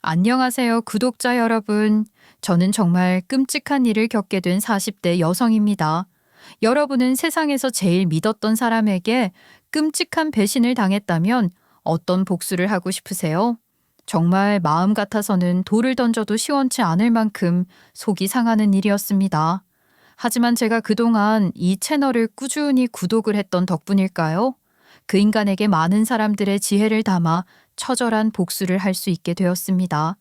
안녕하세요, 구독자 여러분. 저는 정말 끔찍한 일을 겪게 된 40대 여성입니다. 여러분은 세상에서 제일 믿었던 사람에게 끔찍한 배신을 당했다면 어떤 복수를 하고 싶으세요? 정말 마음 같아서는 돌을 던져도 시원치 않을 만큼 속이 상하는 일이었습니다. 하지만 제가 그동안 이 채널을 꾸준히 구독을 했던 덕분일까요? 그 인간에게 많은 사람들의 지혜를 담아 처절한 복수를 할 수 있게 되었습니다.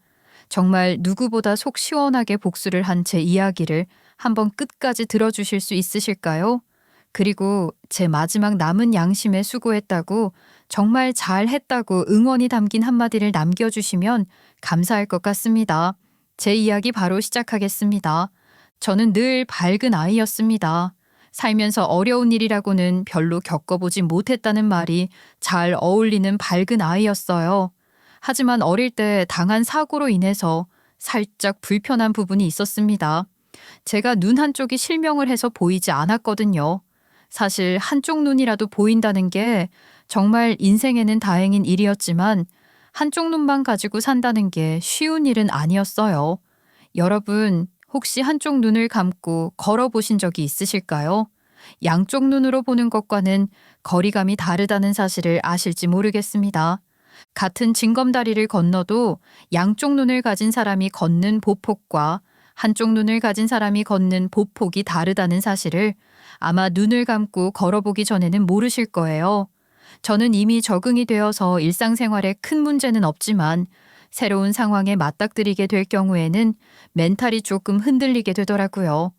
정말 누구보다 속 시원하게 복수를 한 제 이야기를 한번 끝까지 들어주실 수 있으실까요? 그리고 제 마지막 남은 양심에 수고했다고, 정말 잘했다고 응원이 담긴 한마디를 남겨주시면 감사할 것 같습니다. 제 이야기 바로 시작하겠습니다. 저는 늘 밝은 아이였습니다. 살면서 어려운 일이라고는 별로 겪어보지 못했다는 말이 잘 어울리는 밝은 아이였어요. 하지만 어릴 때 당한 사고로 인해서 살짝 불편한 부분이 있었습니다. 제가 눈 한쪽이 실명을 해서 보이지 않았거든요. 사실 한쪽 눈이라도 보인다는 게 정말 인생에는 다행인 일이었지만 한쪽 눈만 가지고 산다는 게 쉬운 일은 아니었어요. 여러분, 혹시 한쪽 눈을 감고 걸어보신 적이 있으실까요? 양쪽 눈으로 보는 것과는 거리감이 다르다는 사실을 아실지 모르겠습니다. 같은 징검다리를 건너도 양쪽 눈을 가진 사람이 걷는 보폭과 한쪽 눈을 가진 사람이 걷는 보폭이 다르다는 사실을 아마 눈을 감고 걸어보기 전에는 모르실 거예요. 저는 이미 적응이 되어서 일상생활에 큰 문제는 없지만 새로운 상황에 맞닥뜨리게 될 경우에는 멘탈이 조금 흔들리게 되더라고요.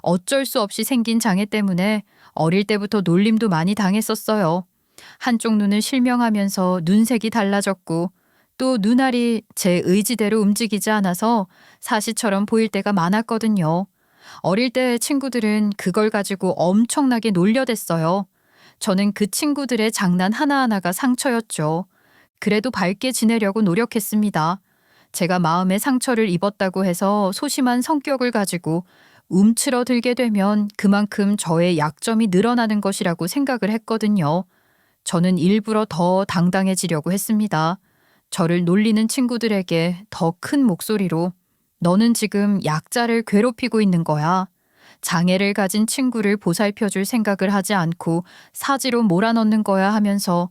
어쩔 수 없이 생긴 장애 때문에 어릴 때부터 놀림도 많이 당했었어요. 한쪽 눈을 실명하면서 눈색이 달라졌고 또 눈알이 제 의지대로 움직이지 않아서 사시처럼 보일 때가 많았거든요. 어릴 때 친구들은 그걸 가지고 엄청나게 놀려댔어요. 저는 그 친구들의 장난 하나하나가 상처였죠. 그래도 밝게 지내려고 노력했습니다. 제가 마음에 상처를 입었다고 해서 소심한 성격을 가지고 움츠러들게 되면 그만큼 저의 약점이 늘어나는 것이라고 생각을 했거든요. 저는 일부러 더 당당해지려고 했습니다. 저를 놀리는 친구들에게 더 큰 목소리로 "너는 지금 약자를 괴롭히고 있는 거야." 장애를 가진 친구를 보살펴줄 생각을 하지 않고 사지로 몰아넣는 거야 하면서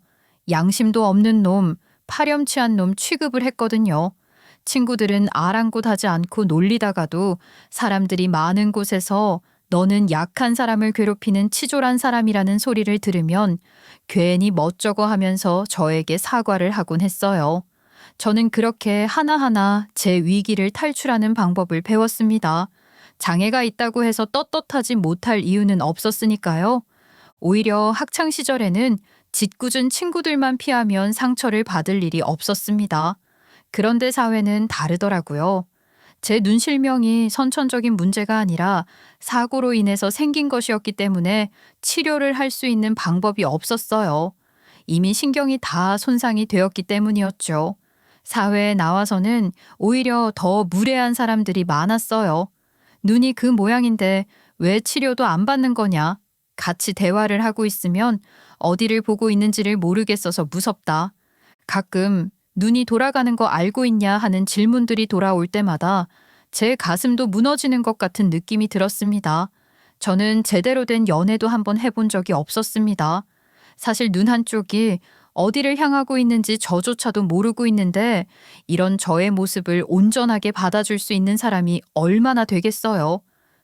양심도 없는 놈, 파렴치한 놈 취급을 했거든요. 친구들은 아랑곳하지 않고 놀리다가도 사람들이 많은 곳에서 "너는 약한 사람을 괴롭히는 치졸한 사람이라는 소리를 들으면 괜히 멋쩍어 하면서 저에게 사과를 하곤 했어요. 저는 그렇게 하나하나 제 위기를 탈출하는 방법을 배웠습니다. 장애가 있다고 해서 떳떳하지 못할 이유는 없었으니까요. 오히려 학창 시절에는 짓궂은 친구들만 피하면 상처를 받을 일이 없었습니다. 그런데 사회는 다르더라고요. 제 눈실명이 선천적인 문제가 아니라 사고로 인해서 생긴 것이었기 때문에 치료를 할 수 있는 방법이 없었어요. 이미 신경이 다 손상이 되었기 때문이었죠. 사회에 나와서는 오히려 더 무례한 사람들이 많았어요. 눈이 그 모양인데 왜 치료도 안 받는 거냐? 같이 대화를 하고 있으면 어디를 보고 있는지를 모르겠어서 무섭다. 가끔 "눈이 돌아가는 거 알고 있냐?" 하는 질문들이 돌아올 때마다 제 가슴도 무너지는 것 같은 느낌이 들었습니다. 저는 제대로 된 연애도 한번 해본 적이 없었습니다. 사실 눈 한쪽이 어디를 향하고 있는지 저조차도 모르고 있는데 이런 저의 모습을 온전하게 받아줄 수 있는 사람이 얼마나 되겠어요.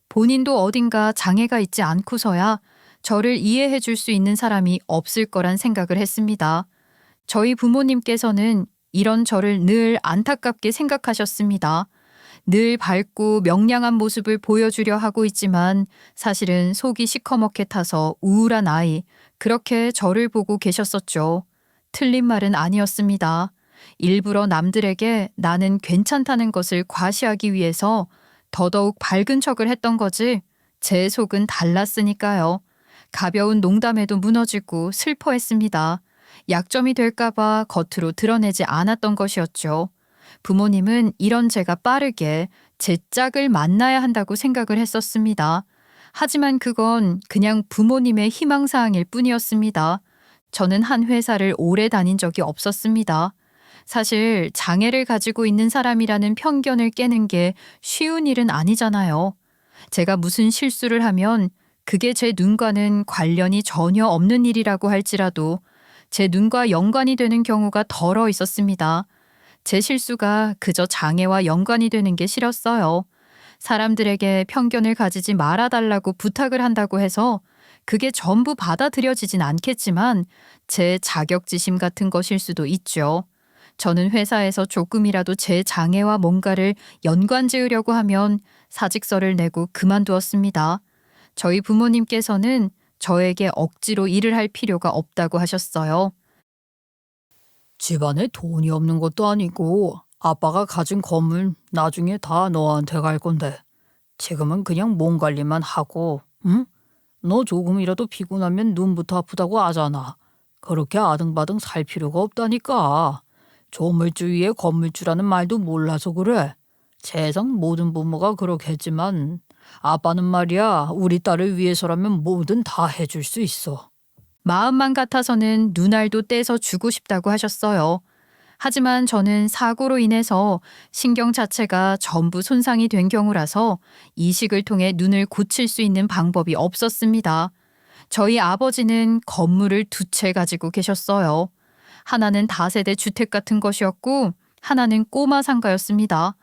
본인도 어딘가 장애가 있지 않고서야 저를 이해해 줄 수 있는 사람이 없을 거란 생각을 했습니다. 저희 부모님께서는 이런 저를 늘 안타깝게 생각하셨습니다. 늘 밝고 명량한 모습을 보여주려 하고 있지만 사실은 속이 시커멓게 타서 우울한 아이, 그렇게 저를 보고 계셨었죠. 틀린 말은 아니었습니다. 일부러 남들에게 나는 괜찮다는 것을 과시하기 위해서 더더욱 밝은 척을 했던 거지 제 속은 달랐으니까요. 가벼운 농담에도 무너지고 슬퍼했습니다. 약점이 될까봐 겉으로 드러내지 않았던 것이었죠. 부모님은 이런 제가 빠르게 제 짝을 만나야 한다고 생각을 했었습니다. 하지만 그건 그냥 부모님의 희망사항일 뿐이었습니다. 저는 한 회사를 오래 다닌 적이 없었습니다. 사실 장애를 가지고 있는 사람이라는 편견을 깨는 게 쉬운 일은 아니잖아요. 제가 무슨 실수를 하면 그게 제 눈과는 관련이 전혀 없는 일이라고 할지라도 제 눈과 연관이 되는 경우가 덜어 있었습니다. 제 실수가 그저 장애와 연관이 되는 게 싫었어요. 사람들에게 편견을 가지지 말아달라고 부탁을 한다고 해서 그게 전부 받아들여지진 않겠지만 제 자격지심 같은 것일 수도 있죠. 저는 회사에서 조금이라도 제 장애와 뭔가를 연관 지으려고 하면 사직서를 내고 그만두었습니다. 저희 부모님께서는 저에게 억지로 일을 할 필요가 없다고 하셨어요. 집안에 돈이 없는 것도 아니고 아빠가 가진 건물 나중에 다 너한테 갈 건데 지금은 그냥 몸 관리만 하고, 응? 너 조금이라도 피곤하면 눈부터 아프다고 하잖아. 그렇게 아등바등 살 필요가 없다니까. 조물주위에 건물주라는 말도 몰라서 그래. 세상 모든 부모가 그렇게 했지만 아빠는 말이야 우리 딸을 위해서라면 뭐든 다 해줄 수 있어. 마음만 같아서는 눈알도 떼서 주고 싶다고 하셨어요. 하지만 저는 사고로 인해서 신경 자체가 전부 손상이 된 경우라서 이식을 통해 눈을 고칠 수 있는 방법이 없었습니다. 저희 아버지는 건물을 두 채 가지고 계셨어요. 하나는 다세대 주택 같은 것이었고 하나는 꼬마 상가였습니다.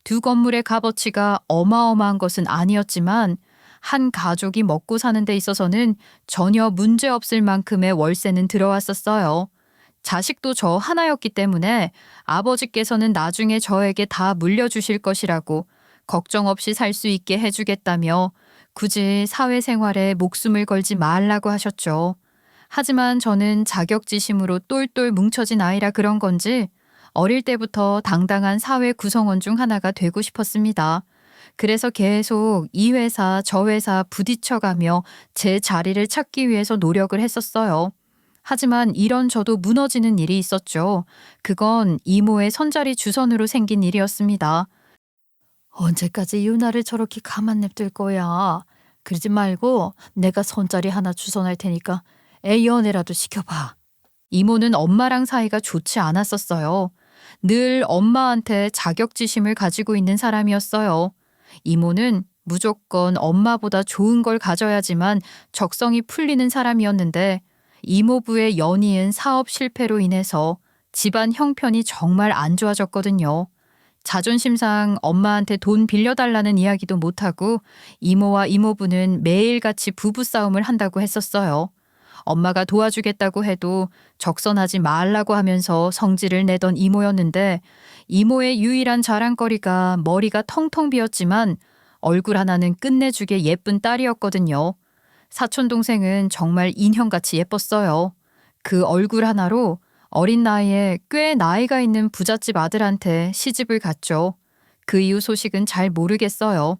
두 건물의 값어치가 어마어마한 것은 아니었지만 한 가족이 먹고 사는 데 있어서는 전혀 문제 없을 만큼의 월세는 들어왔었어요. 자식도 저 하나였기 때문에 아버지께서는 나중에 저에게 다 물려주실 것이라고 걱정 없이 살 수 있게 해주겠다며 굳이 사회생활에 목숨을 걸지 말라고 하셨죠. 하지만 저는 자격지심으로 똘똘 뭉쳐진 아이라 그런 건지 어릴 때부터 당당한 사회 구성원 중 하나가 되고 싶었습니다. 그래서 계속 이 회사 저 회사 부딪혀가며 제 자리를 찾기 위해서 노력을 했었어요. 하지만 이런 저도 무너지는 일이 있었죠. 그건 이모의 선자리 주선으로 생긴 일이었습니다. 언제까지 유나를 저렇게 가만 냅둘 거야. 그러지 말고 내가 선자리 하나 주선할 테니까 애 연애라도 시켜봐. 이모는 엄마랑 사이가 좋지 않았었어요. 늘 엄마한테 자격지심을 가지고 있는 사람이었어요. 이모는 무조건 엄마보다 좋은 걸 가져야지만 적성이 풀리는 사람이었는데 이모부의 연이은 사업 실패로 인해서 집안 형편이 정말 안 좋아졌거든요. 자존심상 엄마한테 돈 빌려달라는 이야기도 못하고 이모와 이모부는 매일같이 부부싸움을 한다고 했었어요. 엄마가 도와주겠다고 해도 적선하지 말라고 하면서 성질을 내던 이모였는데 이모의 유일한 자랑거리가 머리가 텅텅 비었지만 얼굴 하나는 끝내주게 예쁜 딸이었거든요. 사촌동생은 정말 인형같이 예뻤어요. 그 얼굴 하나로 어린 나이에 꽤 나이가 있는 부잣집 아들한테 시집을 갔죠. 그 이후 소식은 잘 모르겠어요.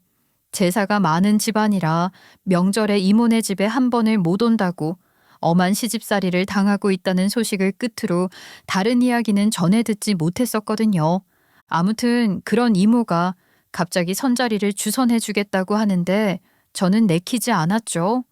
제사가 많은 집안이라 명절에 이모네 집에 한 번을 못 온다고 엄한 시집살이를 당하고 있다는 소식을 끝으로 다른 이야기는 전해 듣지 못했었거든요. 아무튼 그런 이모가 갑자기 선자리를 주선해 주겠다고 하는데 저는 내키지 않았죠.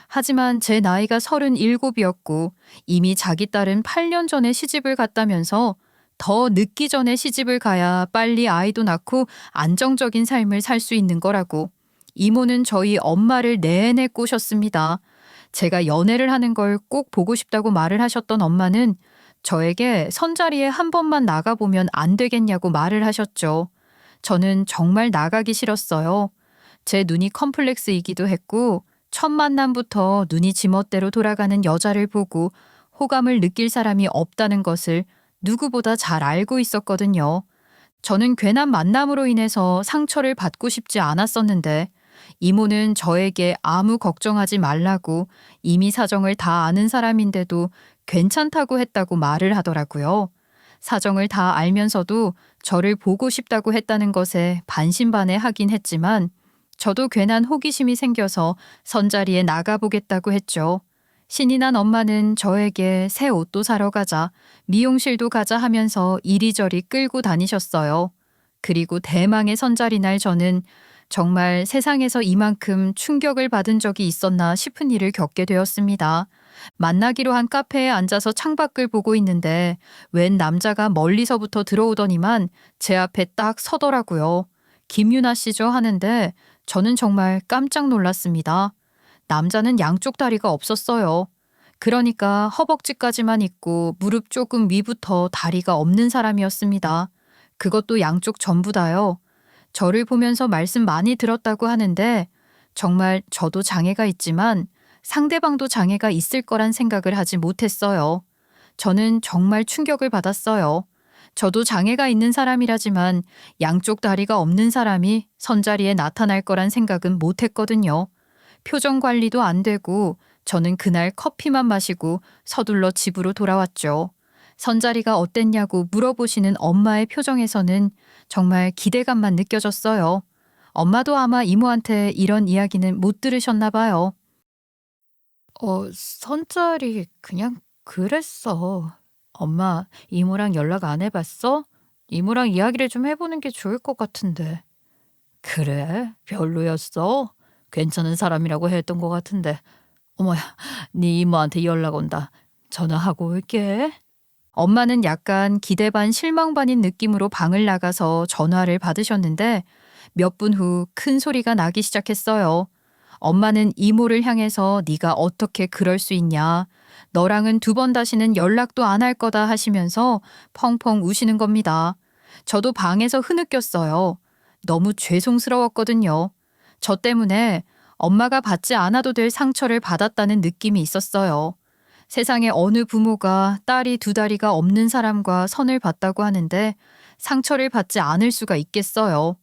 하지만 제 나이가 37이었고 이미 자기 딸은 8년 전에 시집을 갔다면서 더 늦기 전에 시집을 가야 빨리 아이도 낳고 안정적인 삶을 살 수 있는 거라고 이모는 저희 엄마를 내내 꼬셨습니다. 제가 연애를 하는 걸 꼭 보고 싶다고 말을 하셨던 엄마는 저에게 선자리에 한 번만 나가보면 안 되겠냐고 말을 하셨죠. 저는 정말 나가기 싫었어요. 제 눈이 컴플렉스이기도 했고 첫 만남부터 눈이 지멋대로 돌아가는 여자를 보고 호감을 느낄 사람이 없다는 것을 누구보다 잘 알고 있었거든요. 저는 괜한 만남으로 인해서 상처를 받고 싶지 않았었는데 이모는 저에게 아무 걱정하지 말라고 이미 사정을 다 아는 사람인데도 괜찮다고 했다고 말을 하더라고요. 사정을 다 알면서도 저를 보고 싶다고 했다는 것에 반신반의하긴 했지만 저도 괜한 호기심이 생겨서 선자리에 나가보겠다고 했죠. 신이 난 엄마는 저에게 새 옷도 사러 가자, 미용실도 가자 하면서 이리저리 끌고 다니셨어요. 그리고 대망의 선자리 날 저는 정말 세상에서 이만큼 충격을 받은 적이 있었나 싶은 일을 겪게 되었습니다. 만나기로 한 카페에 앉아서 창밖을 보고 있는데 웬 남자가 멀리서부터 들어오더니만 제 앞에 딱 서더라고요. 김유나 씨죠 하는데 저는 정말 깜짝 놀랐습니다. 남자는 양쪽 다리가 없었어요. 그러니까 허벅지까지만 있고 무릎 조금 위부터 다리가 없는 사람이었습니다. 그것도 양쪽 전부 다요. 저를 보면서 말씀 많이 들었다고 하는데 정말 저도 장애가 있지만 상대방도 장애가 있을 거란 생각을 하지 못했어요. 저는 정말 충격을 받았어요. 저도 장애가 있는 사람이라지만 양쪽 다리가 없는 사람이 선자리에 나타날 거란 생각은 못했거든요. 표정 관리도 안 되고 저는 그날 커피만 마시고 서둘러 집으로 돌아왔죠. 선자리가 어땠냐고 물어보시는 엄마의 표정에서는 정말 기대감만 느껴졌어요. 엄마도 아마 이모한테 이런 이야기는 못 들으셨나 봐요. 선자리 그냥 그랬어. 엄마, 이모랑 연락 안 해봤어? 이모랑 이야기를 좀 해보는 게 좋을 것 같은데. 그래? 별로였어? 괜찮은 사람이라고 했던 것 같은데. 어머야, 네 이모한테 연락 온다. 전화하고 올게. 엄마는 약간 기대 반 실망 반인 느낌으로 방을 나가서 전화를 받으셨는데 몇 분 후 큰 소리가 나기 시작했어요. 엄마는 이모를 향해서 네가 어떻게 그럴 수 있냐. 너랑은 두 번 다시는 연락도 안 할 거다 하시면서 펑펑 우시는 겁니다. 저도 방에서 흐느꼈어요. 너무 죄송스러웠거든요. 저 때문에 엄마가 받지 않아도 될 상처를 받았다는 느낌이 있었어요. 세상에 어느 부모가 딸이 두 다리가 없는 사람과 선을 봤다고 하는데 상처를 받지 않을 수가 있겠어요.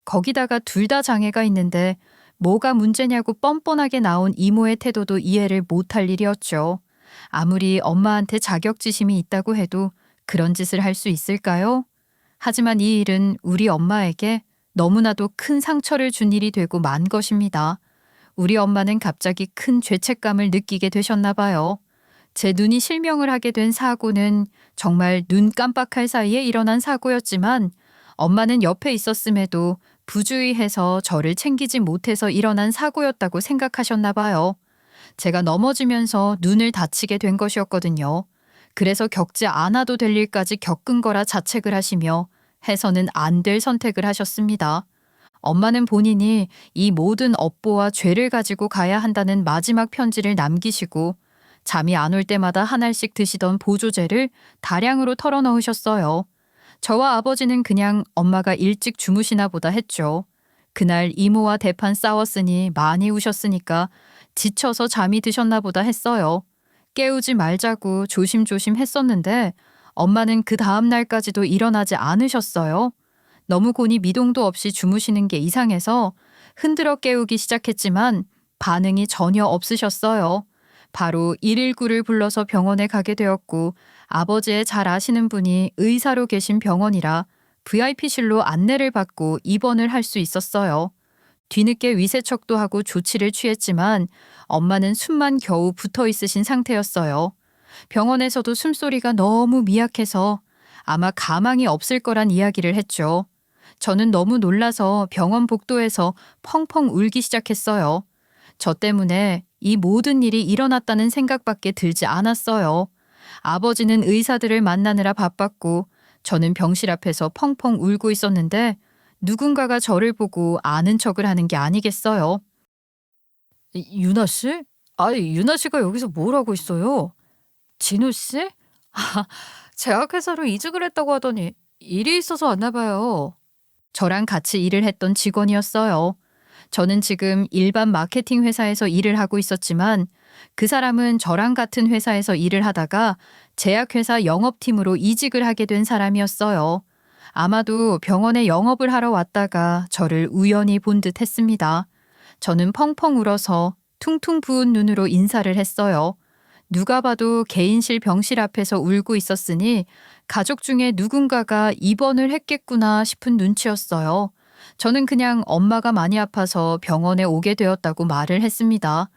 거기다가 둘 다 장애가 있는데 뭐가 문제냐고 뻔뻔하게 나온 이모의 태도도 이해를 못할 일이었죠. 아무리 엄마한테 자격지심이 있다고 해도 그런 짓을 할 수 있을까요? 하지만 이 일은 우리 엄마에게 너무나도 큰 상처를 준 일이 되고 만 것입니다. 우리 엄마는 갑자기 큰 죄책감을 느끼게 되셨나 봐요. 제 눈이 실명을 하게 된 사고는 정말 눈 깜빡할 사이에 일어난 사고였지만 엄마는 옆에 있었음에도 부주의해서 저를 챙기지 못해서 일어난 사고였다고 생각하셨나 봐요. 제가 넘어지면서 눈을 다치게 된 것이었거든요. 그래서 겪지 않아도 될 일까지 겪은 거라 자책을 하시며 해서는 안 될 선택을 하셨습니다. 엄마는 본인이 이 모든 업보와 죄를 가지고 가야 한다는 마지막 편지를 남기시고 잠이 안 올 때마다 한 알씩 드시던 보조제를 다량으로 털어넣으셨어요. 저와 아버지는 그냥 엄마가 일찍 주무시나 보다 했죠. 그날 이모와 대판 싸웠으니 많이 우셨으니까 지쳐서 잠이 드셨나 보다 했어요. 깨우지 말자고 조심조심 했었는데 엄마는 그 다음 날까지도 일어나지 않으셨어요. 너무 고니 미동도 없이 주무시는 게 이상해서 흔들어 깨우기 시작했지만 반응이 전혀 없으셨어요. 바로 119를 불러서 병원에 가게 되었고 아버지의 잘 아시는 분이 의사로 계신 병원이라 VIP실로 안내를 받고 입원을 할 수 있었어요. 뒤늦게 위세척도 하고 조치를 취했지만 엄마는 숨만 겨우 붙어 있으신 상태였어요. 병원에서도 숨소리가 너무 미약해서 아마 가망이 없을 거란 이야기를 했죠. 저는 너무 놀라서 병원 복도에서 펑펑 울기 시작했어요. 저 때문에 이 모든 일이 일어났다는 생각밖에 들지 않았어요. 아버지는 의사들을 만나느라 바빴고 저는 병실 앞에서 펑펑 울고 있었는데 누군가가 저를 보고 아는 척을 하는 게 아니겠어요. 유나 씨? 유나 씨가 여기서 뭘 하고 있어요? 진우 씨? 제약회사로 이직을 했다고 하더니 일이 있어서 왔나 봐요. 저랑 같이 일을 했던 직원이었어요. 저는 지금 일반 마케팅 회사에서 일을 하고 있었지만 그 사람은 저랑 같은 회사에서 일을 하다가 제약회사 영업팀으로 이직을 하게 된 사람이었어요. 아마도 병원에 영업을 하러 왔다가 저를 우연히 본 듯 했습니다. 저는 펑펑 울어서 퉁퉁 부은 눈으로 인사를 했어요. 누가 봐도 개인실 병실 앞에서 울고 있었으니 가족 중에 누군가가 입원을 했겠구나 싶은 눈치였어요. 저는 그냥 엄마가 많이 아파서 병원에 오게 되었다고 말을 했습니다.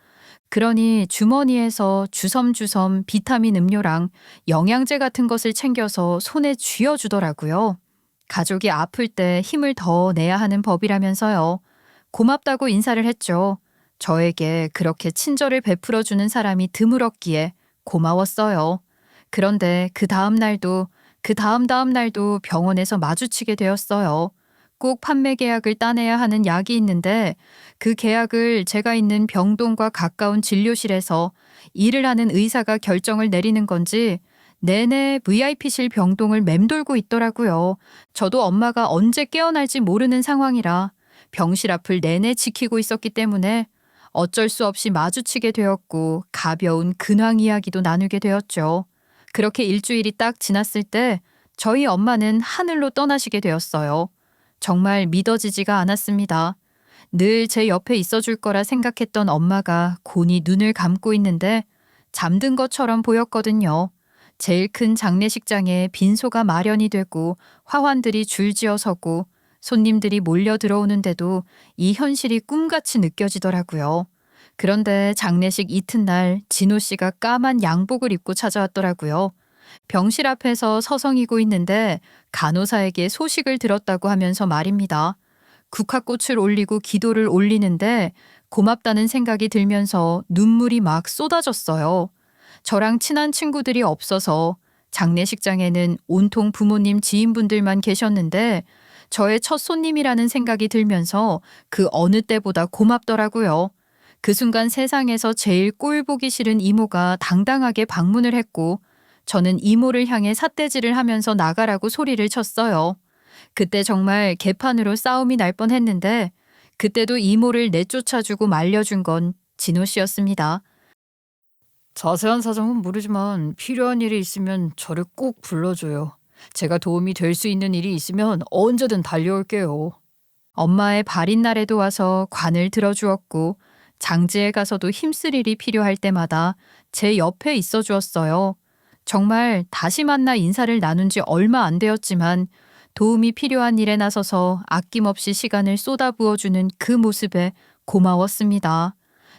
그러니 주머니에서 주섬주섬 비타민 음료랑 영양제 같은 것을 챙겨서 손에 쥐어주더라고요. 가족이 아플 때 힘을 더 내야 하는 법이라면서요. 고맙다고 인사를 했죠. 저에게 그렇게 친절을 베풀어주는 사람이 드물었기에 고마웠어요. 그런데 그 다음 날도 그 다음 날도 병원에서 마주치게 되었어요. 꼭 판매 계약을 따내야 하는 약이 있는데 그 계약을 제가 있는 병동과 가까운 진료실에서 일을 하는 의사가 결정을 내리는 건지 내내 VIP실 병동을 맴돌고 있더라고요. 저도 엄마가 언제 깨어날지 모르는 상황이라 병실 앞을 내내 지키고 있었기 때문에 어쩔 수 없이 마주치게 되었고 가벼운 근황 이야기도 나누게 되었죠. 그렇게 일주일이 딱 지났을 때 저희 엄마는 하늘로 떠나시게 되었어요. 정말 믿어지지가 않았습니다. 늘 제 옆에 있어줄 거라 생각했던 엄마가 곤히 눈을 감고 있는데 잠든 것처럼 보였거든요. 제일 큰 장례식장에 빈소가 마련이 되고 화환들이 줄지어 서고 손님들이 몰려 들어오는데도 이 현실이 꿈같이 느껴지더라고요. 그런데 장례식 이튿날 진호 씨가 까만 양복을 입고 찾아왔더라고요. 병실 앞에서 서성이고 있는데 간호사에게 소식을 들었다고 하면서 말입니다. 국화꽃을 올리고 기도를 올리는데 고맙다는 생각이 들면서 눈물이 막 쏟아졌어요. 저랑 친한 친구들이 없어서 장례식장에는 온통 부모님 지인분들만 계셨는데 저의 첫 손님이라는 생각이 들면서 그 어느 때보다 고맙더라고요. 그 순간 세상에서 제일 꼴 보기 싫은 이모가 당당하게 방문을 했고 저는 이모를 향해 삿대질을 하면서 나가라고 소리를 쳤어요. 그때 정말 개판으로 싸움이 날 뻔했는데 그때도 이모를 내쫓아주고 말려준 건 진호 씨였습니다. 자세한 사정은 모르지만 필요한 일이 있으면 저를 꼭 불러줘요. 제가 도움이 될 수 있는 일이 있으면 언제든 달려올게요. 엄마의 발인 날에도 와서 관을 들어주었고 장지에 가서도 힘쓸 일이 필요할 때마다 제 옆에 있어 주었어요. 정말 다시 만나 인사를 나눈 지 얼마 안 되었지만 도움이 필요한 일에 나서서 아낌없이 시간을 쏟아부어주는 그 모습에 고마웠습니다.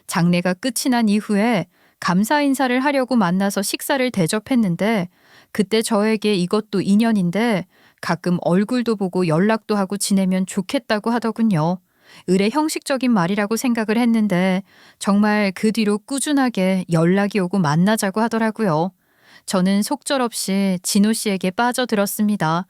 장례가 끝이 난 이후에 감사 인사를 하려고 만나서 식사를 대접했는데 그때 저에게 이것도 인연인데 가끔 얼굴도 보고 연락도 하고 지내면 좋겠다고 하더군요. 을의 형식적인 말이라고 생각을 했는데 정말 그 뒤로 꾸준하게 연락이 오고 만나자고 하더라고요. 저는 속절없이 진호 씨에게 빠져들었습니다.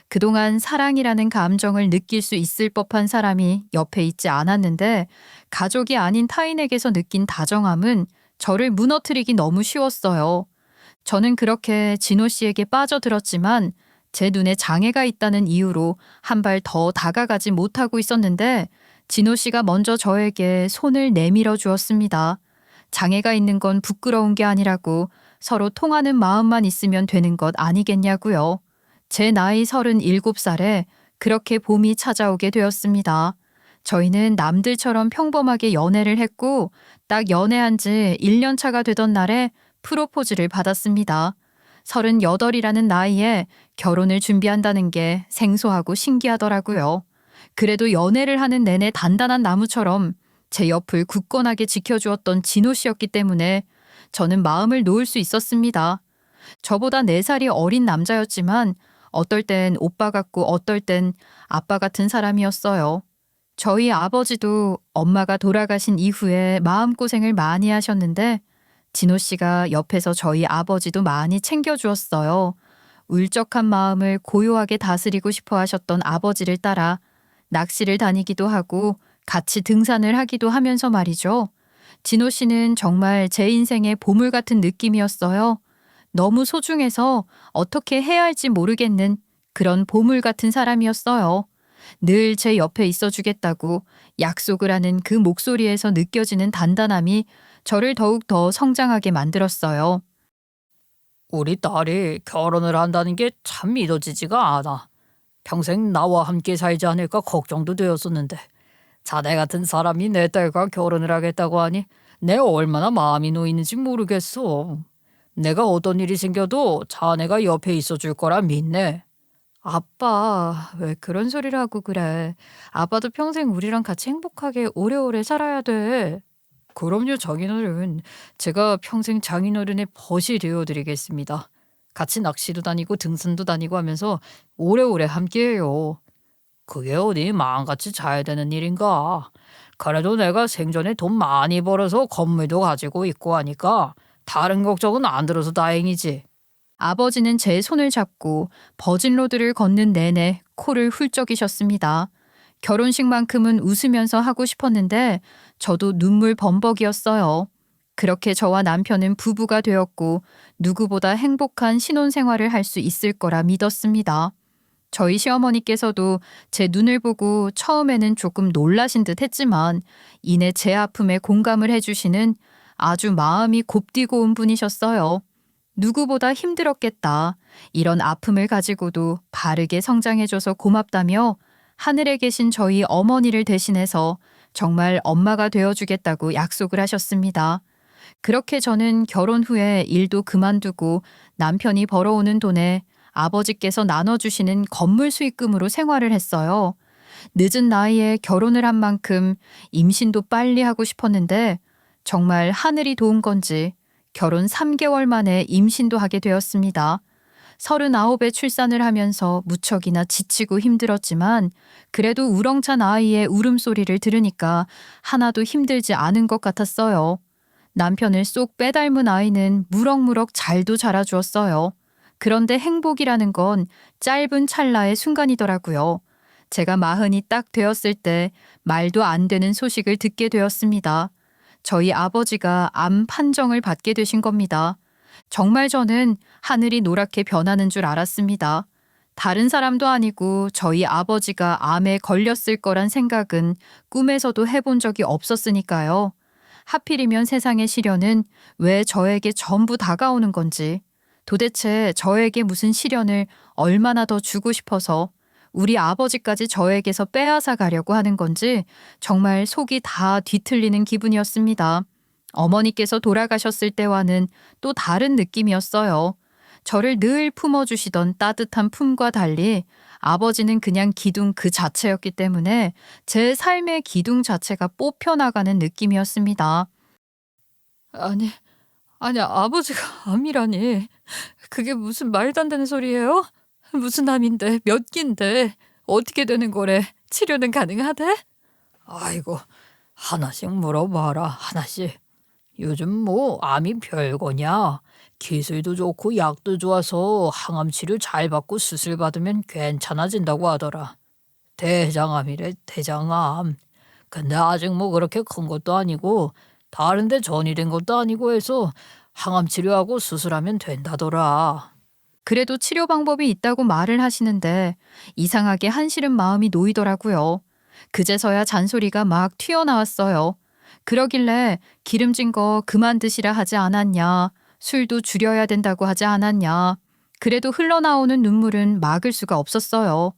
그동안 사랑이라는 감정을 느낄 수 있을 법한 사람이 옆에 있지 않았는데 가족이 아닌 타인에게서 느낀 다정함은 저를 무너뜨리기 너무 쉬웠어요. 저는 그렇게 진호 씨에게 빠져들었지만 제 눈에 장애가 있다는 이유로 한 발 더 다가가지 못하고 있었는데 진호 씨가 먼저 저에게 손을 내밀어 주었습니다. 장애가 있는 건 부끄러운 게 아니라고 서로 통하는 마음만 있으면 되는 것 아니겠냐고요. 제 나이 37살에 그렇게 봄이 찾아오게 되었습니다. 저희는 남들처럼 평범하게 연애를 했고 딱 연애한 지 1년 차가 되던 날에 프로포즈를 받았습니다. 38이라는 나이에 결혼을 준비한다는 게 생소하고 신기하더라고요. 그래도 연애를 하는 내내 단단한 나무처럼 제 옆을 굳건하게 지켜주었던 진호 씨였기 때문에 저는 마음을 놓을 수 있었습니다. 저보다 4살이 어린 남자였지만 어떨 땐 오빠 같고 어떨 땐 아빠 같은 사람이었어요. 저희 아버지도 엄마가 돌아가신 이후에 마음고생을 많이 하셨는데 진호 씨가 옆에서 저희 아버지도 많이 챙겨주었어요. 울적한 마음을 고요하게 다스리고 싶어 하셨던 아버지를 따라 낚시를 다니기도 하고 같이 등산을 하기도 하면서 말이죠. 진호 씨는 정말 제 인생의 보물 같은 느낌이었어요. 너무 소중해서 어떻게 해야 할지 모르겠는 그런 보물 같은 사람이었어요. 늘 제 옆에 있어 주겠다고 약속을 하는 그 목소리에서 느껴지는 단단함이 저를 더욱 더 성장하게 만들었어요. 우리 딸이 결혼을 한다는 게 참 믿어지지가 않아. 평생 나와 함께 살지 않을까 걱정도 되었었는데 자네 같은 사람이 내 딸과 결혼을 하겠다고 하니 내 얼마나 마음이 놓이는지 모르겠어. 내가 어떤 일이 생겨도 자네가 옆에 있어줄 거라 믿네. 아빠, 왜 그런 소리를 하고 그래? 아빠도 평생 우리랑 같이 행복하게 오래오래 살아야 돼. 그럼요, 장인어른. 제가 평생 장인어른의 벗이 되어드리겠습니다. 같이 낚시도 다니고 등산도 다니고 하면서 오래오래 함께해요. 그게 어디 마음같이 잘 되는 일인가? 그래도 내가 생전에 돈 많이 벌어서 건물도 가지고 있고 하니까 다른 걱정은 안 들어서 다행이지. 아버지는 제 손을 잡고 버진로드를 걷는 내내 코를 훌쩍이셨습니다. 결혼식만큼은 웃으면서 하고 싶었는데 저도 눈물 범벅이었어요. 그렇게 저와 남편은 부부가 되었고 누구보다 행복한 신혼생활을 할 수 있을 거라 믿었습니다. 저희 시어머니께서도 제 눈을 보고 처음에는 조금 놀라신 듯 했지만 이내 제 아픔에 공감을 해주시는 아주 마음이 곱디고 온 분이셨어요. 누구보다 힘들었겠다. 이런 아픔을 가지고도 바르게 성장해줘서 고맙다며 하늘에 계신 저희 어머니를 대신해서 정말 엄마가 되어주겠다고 약속을 하셨습니다. 그렇게 저는 결혼 후에 일도 그만두고 남편이 벌어오는 돈에 아버지께서 나눠주시는 건물 수익금으로 생활을 했어요. 늦은 나이에 결혼을 한 만큼 임신도 빨리 하고 싶었는데 정말 하늘이 도운 건지 결혼 3개월 만에 임신도 하게 되었습니다. 39에 출산을 하면서 무척이나 지치고 힘들었지만 그래도 우렁찬 아이의 울음소리를 들으니까 하나도 힘들지 않은 것 같았어요. 남편을 쏙 빼닮은 아이는 무럭무럭 잘도 자라주었어요. 그런데 행복이라는 건 짧은 찰나의 순간이더라고요. 제가 40이 딱 되었을 때 말도 안 되는 소식을 듣게 되었습니다. 저희 아버지가 암 판정을 받게 되신 겁니다. 정말 저는 하늘이 노랗게 변하는 줄 알았습니다. 다른 사람도 아니고 저희 아버지가 암에 걸렸을 거란 생각은 꿈에서도 해본 적이 없었으니까요. 하필이면 세상의 시련은 왜 저에게 전부 다가오는 건지, 도대체 저에게 무슨 시련을 얼마나 더 주고 싶어서 우리 아버지까지 저에게서 빼앗아 가려고 하는 건지 정말 속이 다 뒤틀리는 기분이었습니다. 어머니께서 돌아가셨을 때와는 또 다른 느낌이었어요. 저를 늘 품어주시던 따뜻한 품과 달리 아버지는 그냥 기둥 그 자체였기 때문에 제 삶의 기둥 자체가 뽑혀나가는 느낌이었습니다. 아니, 아버지가 암이라니. 그게 무슨 말도 안 되는 소리예요? 무슨 암인데, 몇 기인데, 어떻게 되는 거래? 치료는 가능하대? 아이고, 하나씩 물어봐라, 하나씩. 요즘 뭐 암이 별거냐? 기술도 좋고 약도 좋아서 항암 치료 잘 받고 수술 받으면 괜찮아진다고 하더라. 대장암이래, 대장암. 근데 아직 뭐 그렇게 큰 것도 아니고 다른데 전이된 것도 아니고 해서 항암 치료하고 수술하면 된다더라. 그래도 치료 방법이 있다고 말을 하시는데 이상하게 한시름 마음이 놓이더라고요. 그제서야 잔소리가 막 튀어나왔어요. 그러길래 기름진 거 그만 드시라 하지 않았냐. 술도 줄여야 된다고 하지 않았냐. 그래도 흘러나오는 눈물은 막을 수가 없었어요.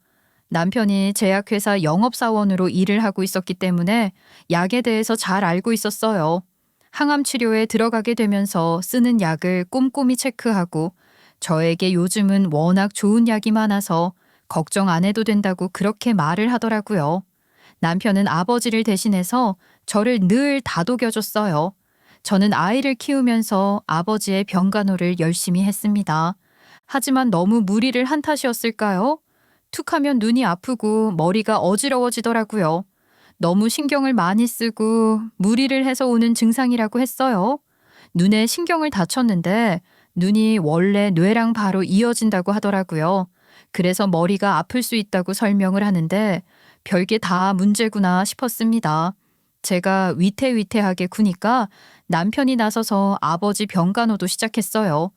남편이 제약회사 영업사원으로 일을 하고 있었기 때문에 약에 대해서 잘 알고 있었어요. 항암 치료에 들어가게 되면서 쓰는 약을 꼼꼼히 체크하고 저에게 요즘은 워낙 좋은 약이 많아서 걱정 안 해도 된다고 그렇게 말을 하더라고요. 남편은 아버지를 대신해서 저를 늘 다독여줬어요. 저는 아이를 키우면서 아버지의 병간호를 열심히 했습니다. 하지만 너무 무리를 한 탓이었을까요? 툭하면 눈이 아프고 머리가 어지러워지더라고요. 너무 신경을 많이 쓰고 무리를 해서 오는 증상이라고 했어요. 눈에 신경을 다쳤는데 눈이 원래 뇌랑 바로 이어진다고 하더라고요. 그래서 머리가 아플 수 있다고 설명을 하는데 별게 다 문제구나 싶었습니다. 제가 위태위태하게 구니까 남편이 나서서 아버지 병간호도 시작했어요.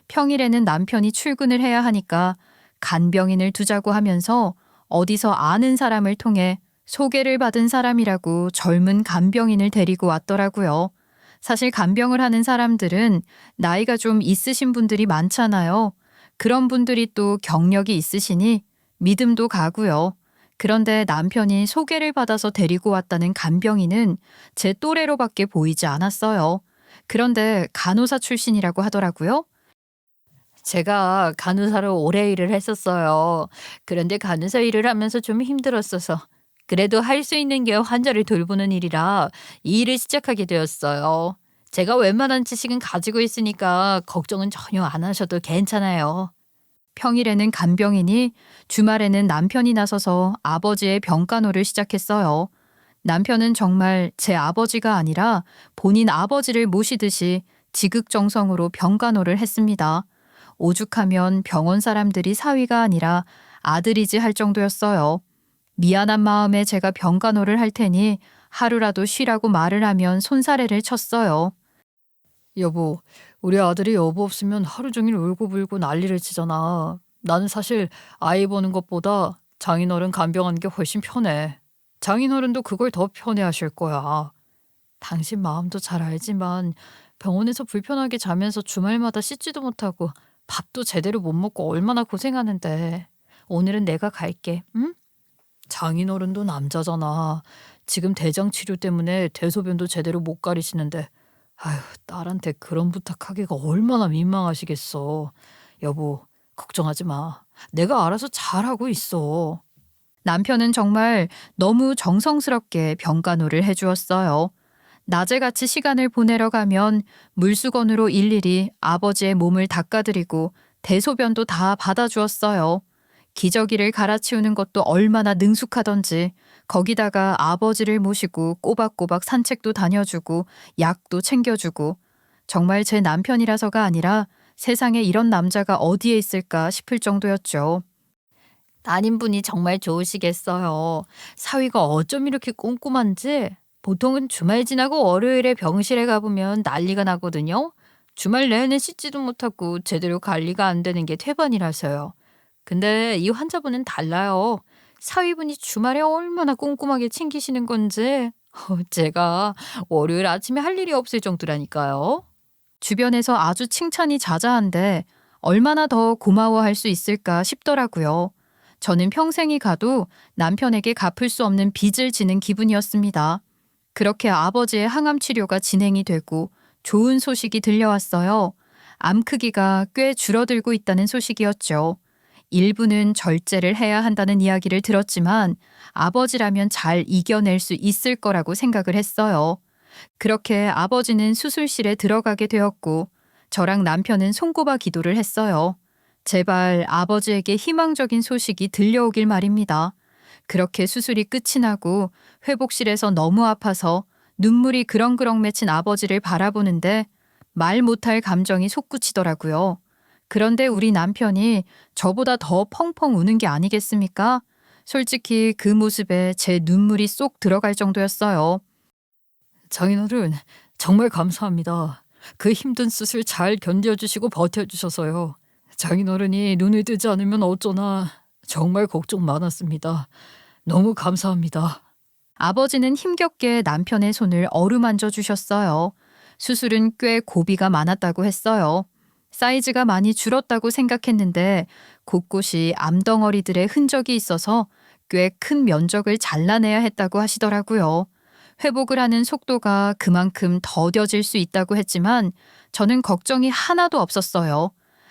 평일에는 남편이 출근을 해야 하니까 간병인을 두자고 하면서 어디서 아는 사람을 통해 소개를 받은 사람이라고 젊은 간병인을 데리고 왔더라고요. 사실 간병을 하는 사람들은 나이가 좀 있으신 분들이 많잖아요. 그런 분들이 또 경력이 있으시니 믿음도 가고요. 그런데 남편이 소개를 받아서 데리고 왔다는 간병인은 제 또래로밖에 보이지 않았어요. 그런데 간호사 출신이라고 하더라고요. 제가 간호사로 오래 일을 했었어요. 그런데 간호사 일을 하면서 좀 힘들었어서 그래도 할 수 있는 게 환자를 돌보는 일이라 이 일을 시작하게 되었어요. 제가 웬만한 지식은 가지고 있으니까 걱정은 전혀 안 하셔도 괜찮아요. 평일에는 간병인이, 주말에는 남편이 나서서 아버지의 병간호를 시작했어요. 남편은 정말 제 아버지가 아니라 본인 아버지를 모시듯이 지극정성으로 병간호를 했습니다. 오죽하면 병원 사람들이 사위가 아니라 아들이지 할 정도였어요. 미안한 마음에 제가 병간호를 할 테니 하루라도 쉬라고 말을 하면 손사래를 쳤어요. 여보, 우리 아들이 여보 없으면 하루 종일 울고불고 난리를 치잖아. 나는 사실 아이 보는 것보다 장인어른 간병하는 게 훨씬 편해. 장인어른도 그걸 더 편해하실 거야. 당신 마음도 잘 알지만 병원에서 불편하게 자면서 주말마다 씻지도 못하고 밥도 제대로 못 먹고 얼마나 고생하는데. 오늘은 내가 갈게, 응? 장인어른도 남자잖아. 지금 대장 치료 때문에 대소변도 제대로 못 가리시는데 아휴, 딸한테 그런 부탁하기가 얼마나 민망하시겠어. 여보, 걱정하지 마. 내가 알아서 잘하고 있어. 남편은 정말 너무 정성스럽게 병간호를 해주었어요. 낮에같이 시간을 보내러 가면 물수건으로 일일이 아버지의 몸을 닦아드리고 대소변도 다 받아주었어요. 기저귀를 갈아치우는 것도 얼마나 능숙하던지 거기다가 아버지를 모시고 꼬박꼬박 산책도 다녀주고 약도 챙겨주고 정말 제 남편이라서가 아니라 세상에 이런 남자가 어디에 있을까 싶을 정도였죠. 따님분이 정말 좋으시겠어요. 사위가 어쩜 이렇게 꼼꼼한지. 보통은 주말 지나고 월요일에 병실에 가보면 난리가 나거든요. 주말 내내 씻지도 못하고 제대로 관리가 안 되는 게 태반이라서요. 근데 이 환자분은 달라요. 사위분이 주말에 얼마나 꼼꼼하게 챙기시는 건지 제가 월요일 아침에 할 일이 없을 정도라니까요. 주변에서 아주 칭찬이 자자한데 얼마나 더 고마워할 수 있을까 싶더라고요. 저는 평생이 가도 남편에게 갚을 수 없는 빚을 지는 기분이었습니다. 그렇게 아버지의 항암 치료가 진행이 되고 좋은 소식이 들려왔어요. 암 크기가 꽤 줄어들고 있다는 소식이었죠. 일부는 절제를 해야 한다는 이야기를 들었지만 아버지라면 잘 이겨낼 수 있을 거라고 생각을 했어요. 그렇게 아버지는 수술실에 들어가게 되었고 저랑 남편은 손꼽아 기도를 했어요. 제발 아버지에게 희망적인 소식이 들려오길 말입니다. 그렇게 수술이 끝이 나고 회복실에서 너무 아파서 눈물이 그렁그렁 맺힌 아버지를 바라보는데 말 못할 감정이 솟구치더라고요. 그런데 우리 남편이 저보다 더 펑펑 우는 게 아니겠습니까? 솔직히 그 모습에 제 눈물이 쏙 들어갈 정도였어요. 장인어른, 정말 감사합니다. 그 힘든 수술 잘 견뎌주시고 버텨주셔서요. 장인어른이 눈을 뜨지 않으면 어쩌나 정말 걱정 많았습니다. 너무 감사합니다. 아버지는 힘겹게 남편의 손을 어루만져 주셨어요. 수술은 꽤 고비가 많았다고 했어요. 사이즈가 많이 줄었다고 생각했는데 곳곳이 암덩어리들의 흔적이 있어서 꽤 큰 면적을 잘라내야 했다고 하시더라고요. 회복을 하는 속도가 그만큼 더뎌질 수 있다고 했지만 저는 걱정이 하나도 없었어요.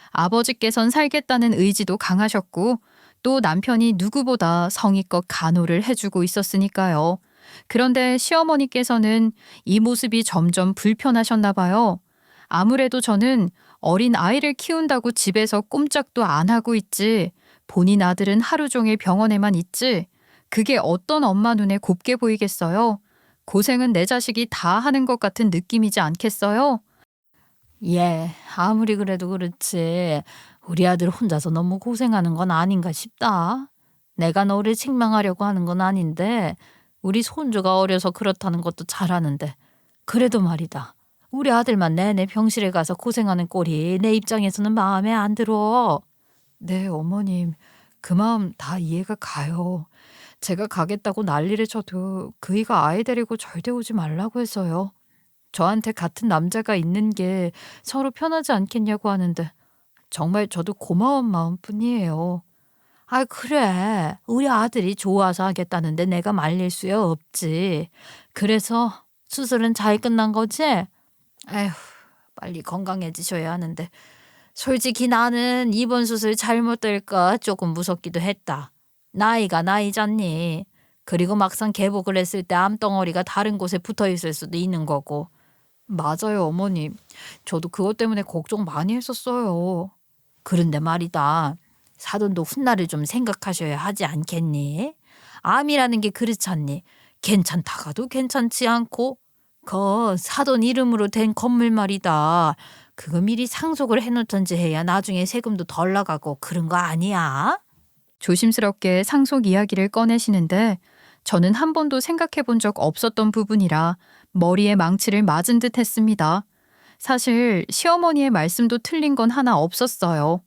아버지께선 살겠다는 의지도 강하셨고 또 남편이 누구보다 성의껏 간호를 해주고 있었으니까요. 그런데 시어머니께서는 이 모습이 점점 불편하셨나 봐요. 아무래도 저는 어린 아이를 키운다고 집에서 꼼짝도 안 하고 있지. 본인 아들은 하루 종일 병원에만 있지. 그게 어떤 엄마 눈에 곱게 보이겠어요? 고생은 내 자식이 다 하는 것 같은 느낌이지 않겠어요? 예, 아무리 그래도 그렇지. 우리 아들 혼자서 너무 고생하는 건 아닌가 싶다. 내가 너를 책망하려고 하는 건 아닌데 우리 손주가 어려서 그렇다는 것도 잘 아는데 그래도 말이다. 우리 아들만 내내 병실에 가서 고생하는 꼴이 내 입장에서는 마음에 안 들어. 네, 어머님. 그 마음 다 이해가 가요. 제가 가겠다고 난리를 쳐도 그이가 아이 데리고 절대 오지 말라고 해서요. 저한테 같은 남자가 있는 게 서로 편하지 않겠냐고 하는데 정말 저도 고마운 마음뿐이에요. 아, 그래. 우리 아들이 좋아서 하겠다는데 내가 말릴 수야 없지. 그래서 수술은 잘 끝난 거지? 에휴, 빨리 건강해지셔야 하는데. 솔직히 나는 이번 수술 잘못될까 조금 무섭기도 했다. 나이가 나이잖니. 그리고 막상 개복을 했을 때 암덩어리가 다른 곳에 붙어 있을 수도 있는 거고. 맞아요, 어머님. 저도 그것 때문에 걱정 많이 했었어요. 그런데 말이다. 사돈도 훗날을 좀 생각하셔야 하지 않겠니? 암이라는 게 그렇잖니. 괜찮다가도 괜찮지 않고 사돈 이름으로 된 건물 말이다. 그거 미리 상속을 해놓던지 해야 나중에 세금도 덜 나가고 그런 거 아니야? 조심스럽게 상속 이야기를 꺼내시는데 저는 한 번도 생각해 본 적 없었던 부분이라 머리에 망치를 맞은 듯 했습니다. 사실 시어머니의 말씀도 틀린 건 하나 없었어요.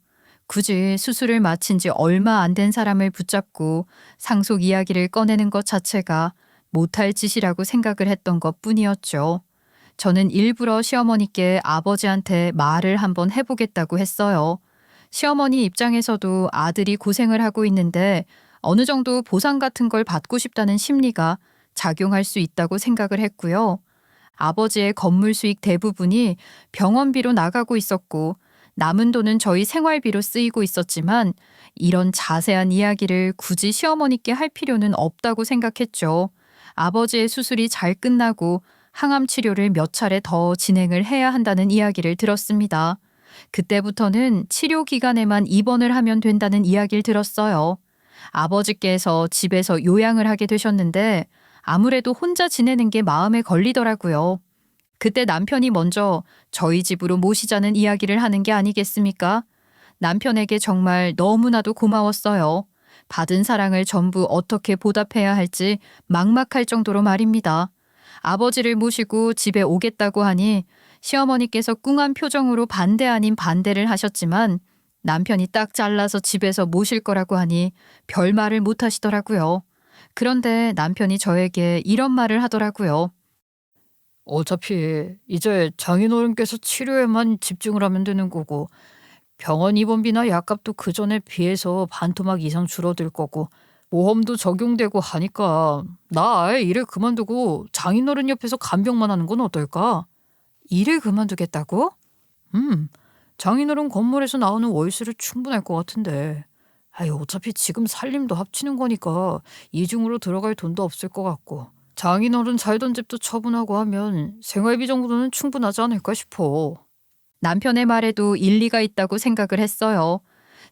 굳이 수술을 마친 지 얼마 안 된 사람을 붙잡고 상속 이야기를 꺼내는 것 자체가 못할 짓이라고 생각을 했던 것 뿐이었죠. 저는 일부러 시어머니께 아버지한테 말을 한번 해보겠다고 했어요. 시어머니 입장에서도 아들이 고생을 하고 있는데 어느 정도 보상 같은 걸 받고 싶다는 심리가 작용할 수 있다고 생각을 했고요. 아버지의 건물 수익 대부분이 병원비로 나가고 있었고 남은 돈은 저희 생활비로 쓰이고 있었지만 이런 자세한 이야기를 굳이 시어머니께 할 필요는 없다고 생각했죠. 아버지의 수술이 잘 끝나고 항암 치료를 몇 차례 더 진행을 해야 한다는 이야기를 들었습니다. 그때부터는 치료 기간에만 입원을 하면 된다는 이야기를 들었어요. 아버지께서 집에서 요양을 하게 되셨는데 아무래도 혼자 지내는 게 마음에 걸리더라고요. 그때 남편이 먼저 저희 집으로 모시자는 이야기를 하는 게 아니겠습니까? 남편에게 정말 너무나도 고마웠어요. 받은 사랑을 전부 어떻게 보답해야 할지 막막할 정도로 말입니다. 아버지를 모시고 집에 오겠다고 하니 시어머니께서 꿍한 표정으로 반대 아닌 반대를 하셨지만 남편이 딱 잘라서 집에서 모실 거라고 하니 별 말을 못 하시더라고요. 그런데 남편이 저에게 이런 말을 하더라고요. 어차피 이제 장인어른께서 치료에만 집중을 하면 되는 거고 병원 입원비나 약값도 그 전에 비해서 반토막 이상 줄어들 거고 보험도 적용되고 하니까 나 아예 일을 그만두고 장인어른 옆에서 간병만 하는 건 어떨까? 일을 그만두겠다고? 장인어른 건물에서 나오는 월세를 충분할 것 같은데. 아유, 어차피 지금 살림도 합치는 거니까 이중으로 들어갈 돈도 없을 것 같고 장인어른 살던 집도 처분하고 하면 생활비 정도는 충분하지 않을까 싶어. 남편의 말에도 일리가 있다고 생각을 했어요.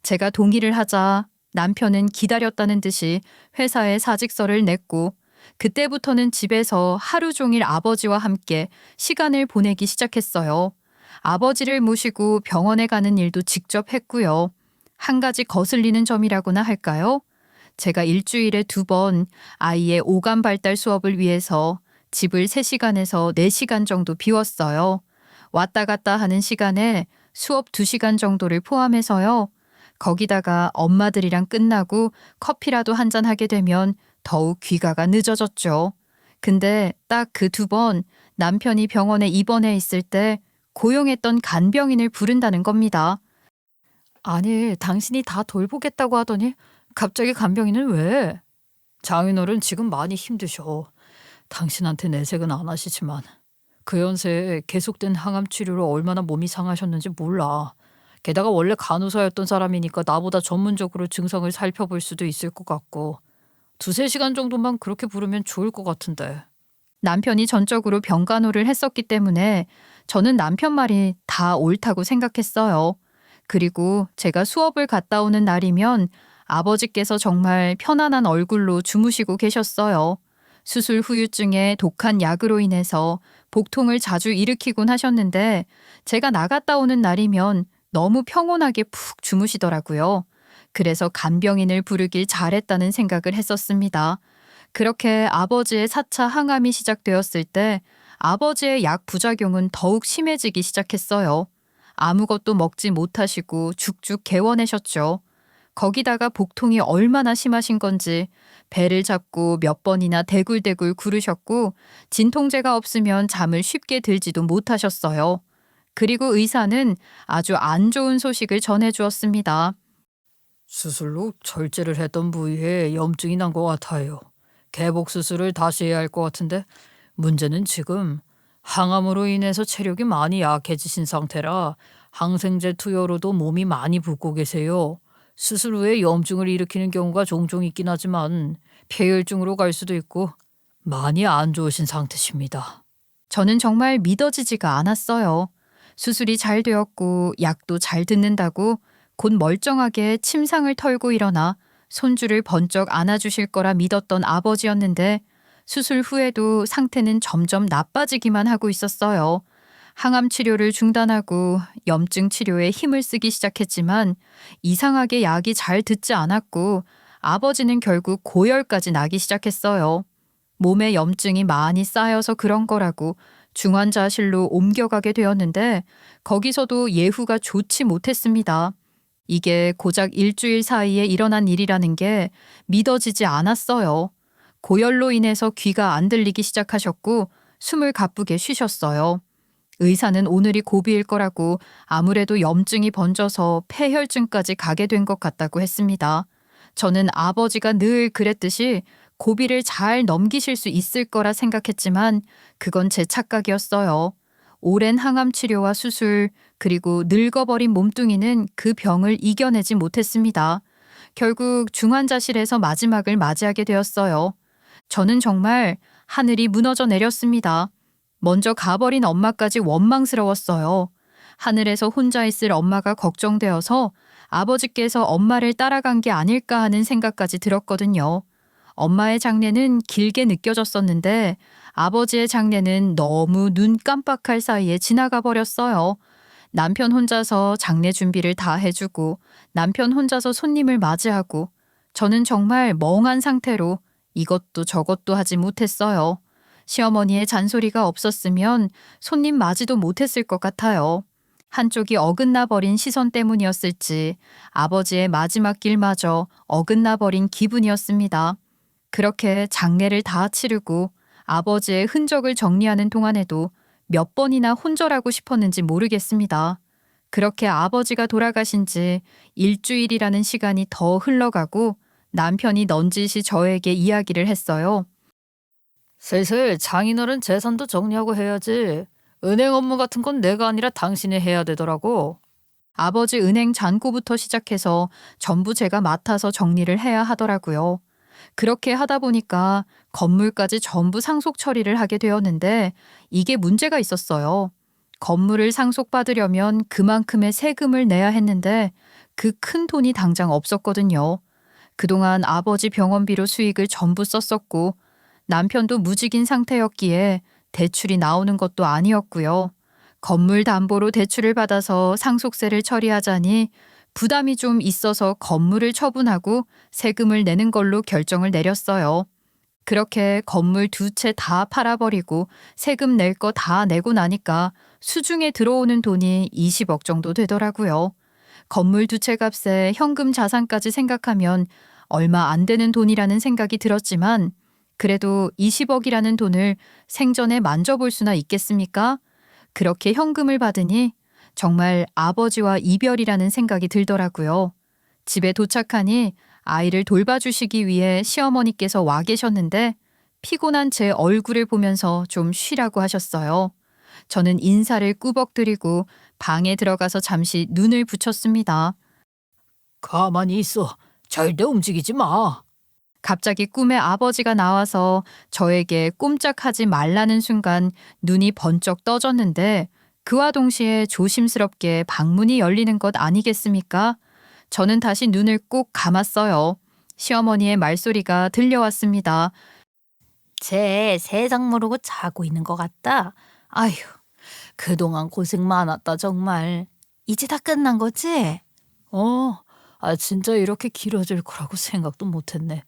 제가 동의를 하자 남편은 기다렸다는 듯이 회사에 사직서를 냈고 그때부터는 집에서 하루 종일 아버지와 함께 시간을 보내기 시작했어요. 아버지를 모시고 병원에 가는 일도 직접 했고요. 한 가지 거슬리는 점이라고나 할까요? 제가 일주일에 2번 아이의 오감 발달 수업을 위해서 집을 3시간에서 4시간 정도 비웠어요. 왔다 갔다 하는 시간에 수업 2시간 정도를 포함해서요. 거기다가 엄마들이랑 끝나고 커피라도 한잔 하게 되면 더욱 귀가가 늦어졌죠. 근데 딱 그 2번 남편이 병원에 입원해 있을 때 고용했던 간병인을 부른다는 겁니다. 아니, 당신이 다 돌보겠다고 하더니 갑자기 간병인은 왜? 장인어른 지금 많이 힘드셔. 당신한테 내색은 안 하시지만 그 연세에 계속된 항암 치료로 얼마나 몸이 상하셨는지 몰라. 게다가 원래 간호사였던 사람이니까 나보다 전문적으로 증상을 살펴볼 수도 있을 것 같고 2~3시간 정도만 그렇게 부르면 좋을 것 같은데. 남편이 전적으로 병간호를 했었기 때문에 저는 남편 말이 다 옳다고 생각했어요. 그리고 제가 수업을 갔다 오는 날이면 아버지께서 정말 편안한 얼굴로 주무시고 계셨어요. 수술 후유증에 독한 약으로 인해서 복통을 자주 일으키곤 하셨는데 제가 나갔다 오는 날이면 너무 평온하게 푹 주무시더라고요. 그래서 간병인을 부르길 잘했다는 생각을 했었습니다. 그렇게 아버지의 4차 항암이 시작되었을 때 아버지의 약 부작용은 더욱 심해지기 시작했어요. 아무것도 먹지 못하시고 죽죽 개원하셨죠. 거기다가 복통이 얼마나 심하신 건지 배를 잡고 몇 번이나 대굴대굴 구르셨고 진통제가 없으면 잠을 쉽게 들지도 못하셨어요. 그리고 의사는 아주 안 좋은 소식을 전해주었습니다. 수술로 절제를 했던 부위에 염증이 난 것 같아요. 개복 수술을 다시 해야 할 것 같은데 문제는 지금 항암으로 인해서 체력이 많이 약해지신 상태라 항생제 투여로도 몸이 많이 붓고 계세요. 수술 후에 염증을 일으키는 경우가 종종 있긴 하지만 폐혈증으로 갈 수도 있고 많이 안 좋으신 상태십니다. 저는 정말 믿어지지가 않았어요. 수술이 잘 되었고 약도 잘 듣는다고 곧 멀쩡하게 침상을 털고 일어나 손주를 번쩍 안아주실 거라 믿었던 아버지였는데 수술 후에도 상태는 점점 나빠지기만 하고 있었어요. 항암 치료를 중단하고 염증 치료에 힘을 쓰기 시작했지만 이상하게 약이 잘 듣지 않았고 아버지는 결국 고열까지 나기 시작했어요. 몸에 염증이 많이 쌓여서 그런 거라고 중환자실로 옮겨가게 되었는데 거기서도 예후가 좋지 못했습니다. 이게 고작 일주일 사이에 일어난 일이라는 게 믿어지지 않았어요. 고열로 인해서 귀가 안 들리기 시작하셨고 숨을 가쁘게 쉬셨어요. 의사는 오늘이 고비일 거라고 아무래도 염증이 번져서 폐혈증까지 가게 된 것 같다고 했습니다. 저는 아버지가 늘 그랬듯이 고비를 잘 넘기실 수 있을 거라 생각했지만 그건 제 착각이었어요. 오랜 항암 치료와 수술 그리고 늙어버린 몸뚱이는 그 병을 이겨내지 못했습니다. 결국 중환자실에서 마지막을 맞이하게 되었어요. 저는 정말 하늘이 무너져 내렸습니다. 먼저 가버린 엄마까지 원망스러웠어요. 하늘에서 혼자 있을 엄마가 걱정되어서 아버지께서 엄마를 따라간 게 아닐까 하는 생각까지 들었거든요. 엄마의 장례는 길게 느껴졌었는데 아버지의 장례는 너무 눈 깜빡할 사이에 지나가 버렸어요. 남편 혼자서 장례 준비를 다 해주고 남편 혼자서 손님을 맞이하고 저는 정말 멍한 상태로 이것도 저것도 하지 못했어요. 시어머니의 잔소리가 없었으면 손님 맞이도 못했을 것 같아요. 한쪽이 어긋나 버린 시선 때문이었을지 아버지의 마지막 길마저 어긋나 버린 기분이었습니다. 그렇게 장례를 다 치르고 아버지의 흔적을 정리하는 동안에도 몇 번이나 혼절하고 싶었는지 모르겠습니다. 그렇게 아버지가 돌아가신 지 일주일이라는 시간이 더 흘러가고 남편이 넌지시 저에게 이야기를 했어요. 슬슬 장인어른 재산도 정리하고 해야지. 은행 업무 같은 건 내가 아니라 당신이 해야 되더라고. 아버지 은행 잔고부터 시작해서 전부 제가 맡아서 정리를 해야 하더라고요. 그렇게 하다 보니까 건물까지 전부 상속 처리를 하게 되었는데 이게 문제가 있었어요. 건물을 상속받으려면 그만큼의 세금을 내야 했는데 그 큰 돈이 당장 없었거든요. 그동안 아버지 병원비로 수익을 전부 썼었고 남편도 무직인 상태였기에 대출이 나오는 것도 아니었고요. 건물 담보로 대출을 받아서 상속세를 처리하자니 부담이 좀 있어서 건물을 처분하고 세금을 내는 걸로 결정을 내렸어요. 그렇게 건물 2채 다 팔아버리고 세금 낼 거 다 내고 나니까 수중에 들어오는 돈이 20억 정도 되더라고요. 건물 2채 값에 현금 자산까지 생각하면 얼마 안 되는 돈이라는 생각이 들었지만 그래도 20억이라는 돈을 생전에 만져볼 수나 있겠습니까? 그렇게 현금을 받으니 정말 아버지와 이별이라는 생각이 들더라고요. 집에 도착하니 아이를 돌봐주시기 위해 시어머니께서 와 계셨는데 피곤한 제 얼굴을 보면서 좀 쉬라고 하셨어요. 저는 인사를 꾸벅드리고 방에 들어가서 잠시 눈을 붙였습니다. 가만히 있어. 절대 움직이지 마. 갑자기 꿈에 아버지가 나와서 저에게 꼼짝하지 말라는 순간 눈이 번쩍 떠졌는데 그와 동시에 조심스럽게 방문이 열리는 것 아니겠습니까? 저는 다시 눈을 꼭 감았어요. 시어머니의 말소리가 들려왔습니다. 쟤 세상 모르고 자고 있는 것 같다. 아휴, 그동안 고생 많았다 정말. 이제 다 끝난 거지? 진짜 이렇게 길어질 거라고 생각도 못했네.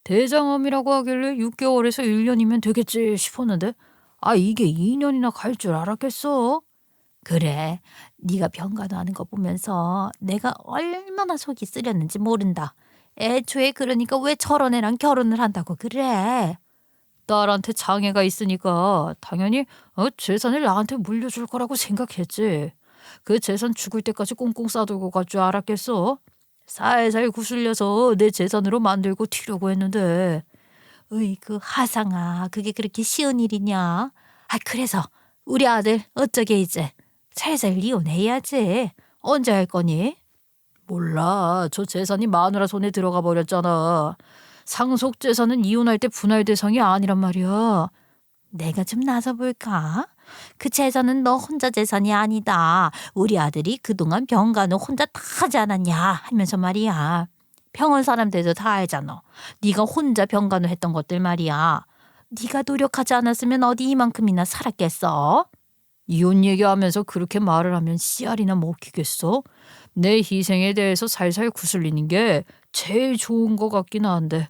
대장암이라고 하길래 6개월에서 1년이면 되겠지 싶었는데 이게 2년이나 갈 줄 알았겠어? 그래, 네가 병간호하는 거 보면서 내가 얼마나 속이 쓰렸는지 모른다. 애초에 그러니까 왜 저런 애랑 결혼을 한다고 그래? 딸한테 장애가 있으니까 당연히 재산을 나한테 물려줄 거라고 생각했지. 그 재산 죽을 때까지 꽁꽁 싸들고 갈 줄 알았겠어? 살살 구슬려서 내 재산으로 만들고 튀려고 했는데 그 하상아, 그게 그렇게 쉬운 일이냐? 그래서 우리 아들 어쩌게 이제? 살살 이혼해야지. 언제 할 거니? 몰라. 저 재산이 마누라 손에 들어가 버렸잖아. 상속 재산은 이혼할 때 분할 대상이 아니란 말이야. 내가 좀 나서볼까? 그 재산은 너 혼자 재산이 아니다. 우리 아들이 그동안 병간호 혼자 다 하지 않았냐 하면서 말이야. 병원 사람들도 다 알잖아. 네가 혼자 병간호 했던 것들 말이야. 네가 노력하지 않았으면 어디 이만큼이나 살았겠어? 이혼 얘기하면서 그렇게 말을 하면 씨알이나 먹히겠어? 내 희생에 대해서 살살 구슬리는 게 제일 좋은 것 같긴 한데.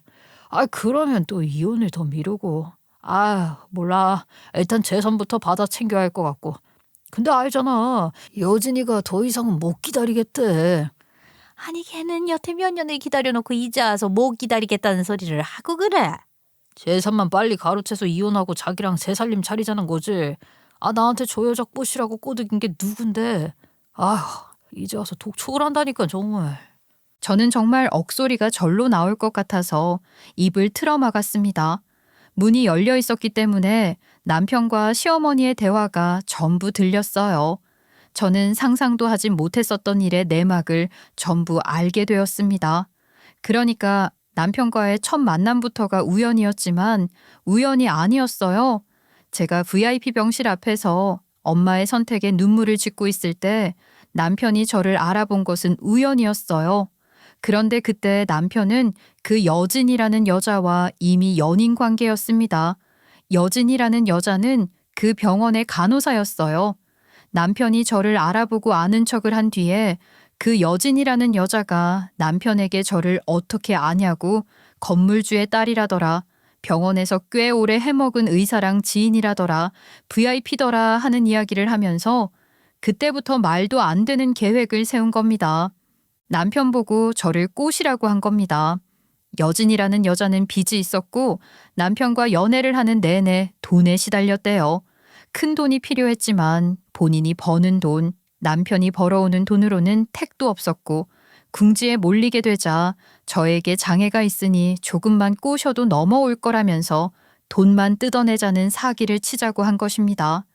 그러면 또 이혼을 더 미루고. 몰라. 일단 재산부터 받아 챙겨야 할 것 같고. 근데 알잖아. 여진이가 더 이상은 못 기다리겠대. 아니 걔는 여태 몇 년을 기다려놓고 이제 와서 못 기다리겠다는 소리를 하고 그래. 재산만 빨리 가로채서 이혼하고 자기랑 새 살림 차리자는 거지. 나한테 저 여자 꼬시라고 꼬드긴 게 누군데. 이제 와서 독촉을 한다니까 정말. 저는 정말 억소리가 절로 나올 것 같아서 입을 틀어막았습니다. 문이 열려 있었기 때문에 남편과 시어머니의 대화가 전부 들렸어요. 저는 상상도 하지 못했었던 일의 내막을 전부 알게 되었습니다. 그러니까 남편과의 첫 만남부터가 우연이었지만 우연이 아니었어요. 제가 VIP 병실 앞에서 엄마의 선택에 눈물을 짓고 있을 때 남편이 저를 알아본 것은 우연이었어요. 그런데 그때 남편은 그 여진이라는 여자와 이미 연인 관계였습니다. 여진이라는 여자는 그 병원의 간호사였어요. 남편이 저를 알아보고 아는 척을 한 뒤에 그 여진이라는 여자가 남편에게 저를 어떻게 아냐고 건물주의 딸이라더라. 병원에서 꽤 오래 해먹은 의사랑 지인이라더라. VIP더라 하는 이야기를 하면서 그때부터 말도 안 되는 계획을 세운 겁니다. 남편 보고 저를 꼬시라고 한 겁니다. 여진이라는 여자는 빚이 있었고 남편과 연애를 하는 내내 돈에 시달렸대요. 큰 돈이 필요했지만 본인이 버는 돈, 남편이 벌어오는 돈으로는 택도 없었고 궁지에 몰리게 되자 저에게 장애가 있으니 조금만 꼬셔도 넘어올 거라면서 돈만 뜯어내자는 사기를 치자고 한 것입니다.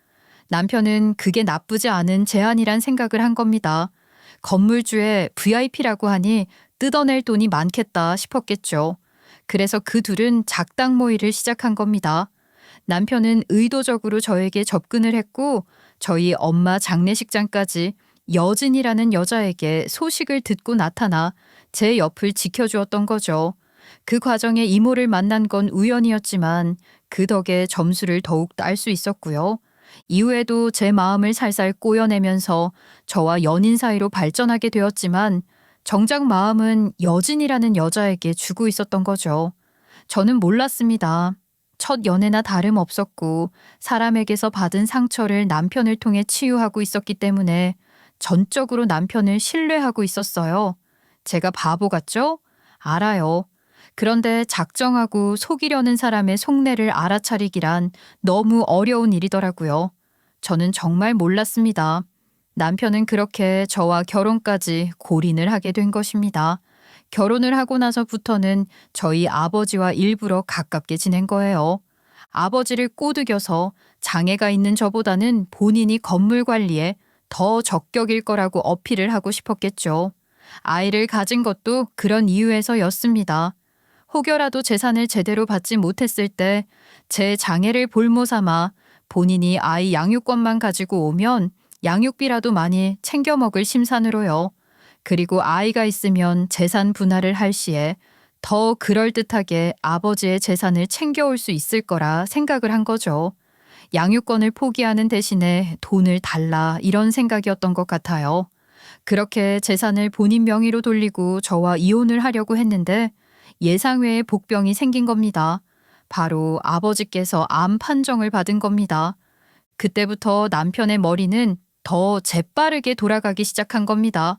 남편은 그게 나쁘지 않은 제안이란 생각을 한 겁니다. 건물주의 VIP라고 하니 뜯어낼 돈이 많겠다 싶었겠죠. 그래서 그 둘은 작당 모의를 시작한 겁니다. 남편은 의도적으로 저에게 접근을 했고 저희 엄마 장례식장까지 여진이라는 여자에게 소식을 듣고 나타나 제 옆을 지켜주었던 거죠. 그 과정에 이모를 만난 건 우연이었지만 그 덕에 점수를 더욱 딸 수 있었고요. 이후에도 제 마음을 살살 꼬여내면서 저와 연인 사이로 발전하게 되었지만 정작 마음은 여진이라는 여자에게 주고 있었던 거죠. 저는 몰랐습니다. 첫 연애나 다름없었고 사람에게서 받은 상처를 남편을 통해 치유하고 있었기 때문에 전적으로 남편을 신뢰하고 있었어요. 제가 바보 같죠? 알아요. 그런데 작정하고 속이려는 사람의 속내를 알아차리기란 너무 어려운 일이더라고요. 저는 정말 몰랐습니다. 남편은 그렇게 저와 결혼까지 골인을 하게 된 것입니다. 결혼을 하고 나서부터는 저희 아버지와 일부러 가깝게 지낸 거예요. 아버지를 꼬드겨서 장애가 있는 저보다는 본인이 건물 관리에 더 적격일 거라고 어필을 하고 싶었겠죠. 아이를 가진 것도 그런 이유에서였습니다. 혹여라도 재산을 제대로 받지 못했을 때 제 장애를 볼모 삼아 본인이 아이 양육권만 가지고 오면 양육비라도 많이 챙겨 먹을 심산으로요. 그리고 아이가 있으면 재산 분할을 할 시에 더 그럴듯하게 아버지의 재산을 챙겨올 수 있을 거라 생각을 한 거죠. 양육권을 포기하는 대신에 돈을 달라 이런 생각이었던 것 같아요. 그렇게 재산을 본인 명의로 돌리고 저와 이혼을 하려고 했는데 예상외의 복병이 생긴 겁니다. 바로 아버지께서 암 판정을 받은 겁니다. 그때부터 남편의 머리는 더 재빠르게 돌아가기 시작한 겁니다.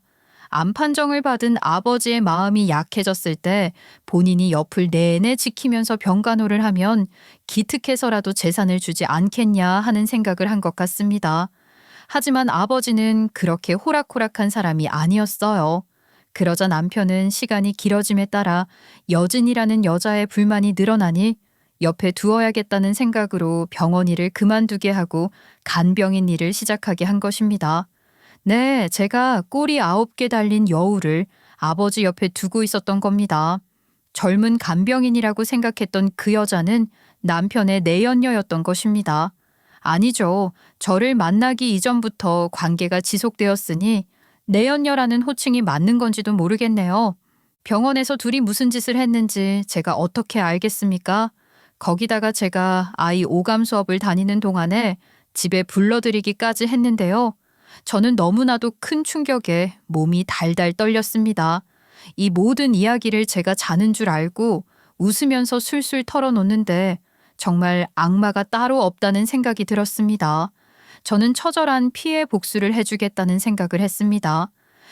암 판정을 받은 아버지의 마음이 약해졌을 때 본인이 옆을 내내 지키면서 병간호를 하면 기특해서라도 재산을 주지 않겠냐 하는 생각을 한 것 같습니다. 하지만 아버지는 그렇게 호락호락한 사람이 아니었어요. 그러자 남편은 시간이 길어짐에 따라 여진이라는 여자의 불만이 늘어나니 옆에 두어야겠다는 생각으로 병원 일을 그만두게 하고 간병인 일을 시작하게 한 것입니다. 네, 제가 꼬리 9개 달린 여우를 아버지 옆에 두고 있었던 겁니다. 젊은 간병인이라고 생각했던 그 여자는 남편의 내연녀였던 것입니다. 아니죠. 저를 만나기 이전부터 관계가 지속되었으니 내연녀라는 호칭이 맞는 건지도 모르겠네요. 병원에서 둘이 무슨 짓을 했는지 제가 어떻게 알겠습니까? 거기다가 제가 아이 오감 수업을 다니는 동안에 집에 불러들이기까지 했는데요. 저는 너무나도 큰 충격에 몸이 달달 떨렸습니다. 이 모든 이야기를 제가 자는 줄 알고 웃으면서 술술 털어놓는데 정말 악마가 따로 없다는 생각이 들었습니다. 저는 처절한 피해 복수를 해주겠다는 생각을 했습니다.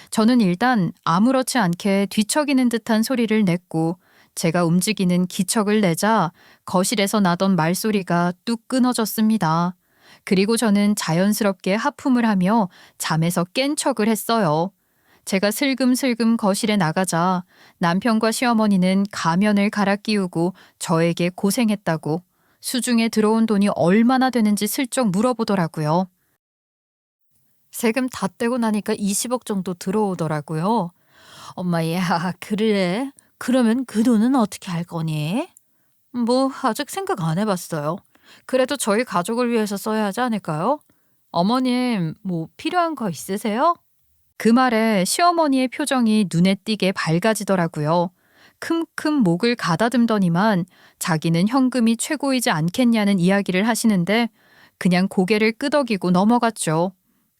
저는 일단 아무렇지 않게 뒤척이는 듯한 소리를 냈고 제가 움직이는 기척을 내자 거실에서 나던 말소리가 뚝 끊어졌습니다. 그리고 저는 자연스럽게 하품을 하며 잠에서 깬 척을 했어요. 제가 슬금슬금 거실에 나가자 남편과 시어머니는 가면을 갈아 끼우고 저에게 고생했다고 수중에 들어온 돈이 얼마나 되는지 슬쩍 물어보더라고요. 세금 다 떼고 나니까 20억 정도 들어오더라고요. 엄마야, 그래? 그러면 그 돈은 어떻게 할 거니? 뭐 아직 생각 안 해봤어요. 그래도 저희 가족을 위해서 써야 하지 않을까요? 어머님 뭐 필요한 거 있으세요? 그 말에 시어머니의 표정이 눈에 띄게 밝아지더라고요. 큼큼 목을 가다듬더니만 자기는 현금이 최고이지 않겠냐는 이야기를 하시는데 그냥 고개를 끄덕이고 넘어갔죠.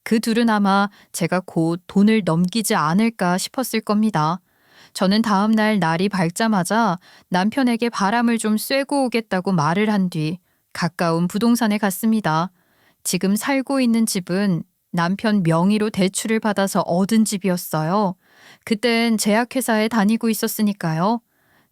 그 둘은 아마 제가 곧 돈을 넘기지 않을까 싶었을 겁니다. 저는 다음 날 날이 밝자마자 남편에게 바람을 좀 쐬고 오겠다고 말을 한 뒤 가까운 부동산에 갔습니다. 지금 살고 있는 집은 남편 명의로 대출을 받아서 얻은 집이었어요. 그땐 제약회사에 다니고 있었으니까요.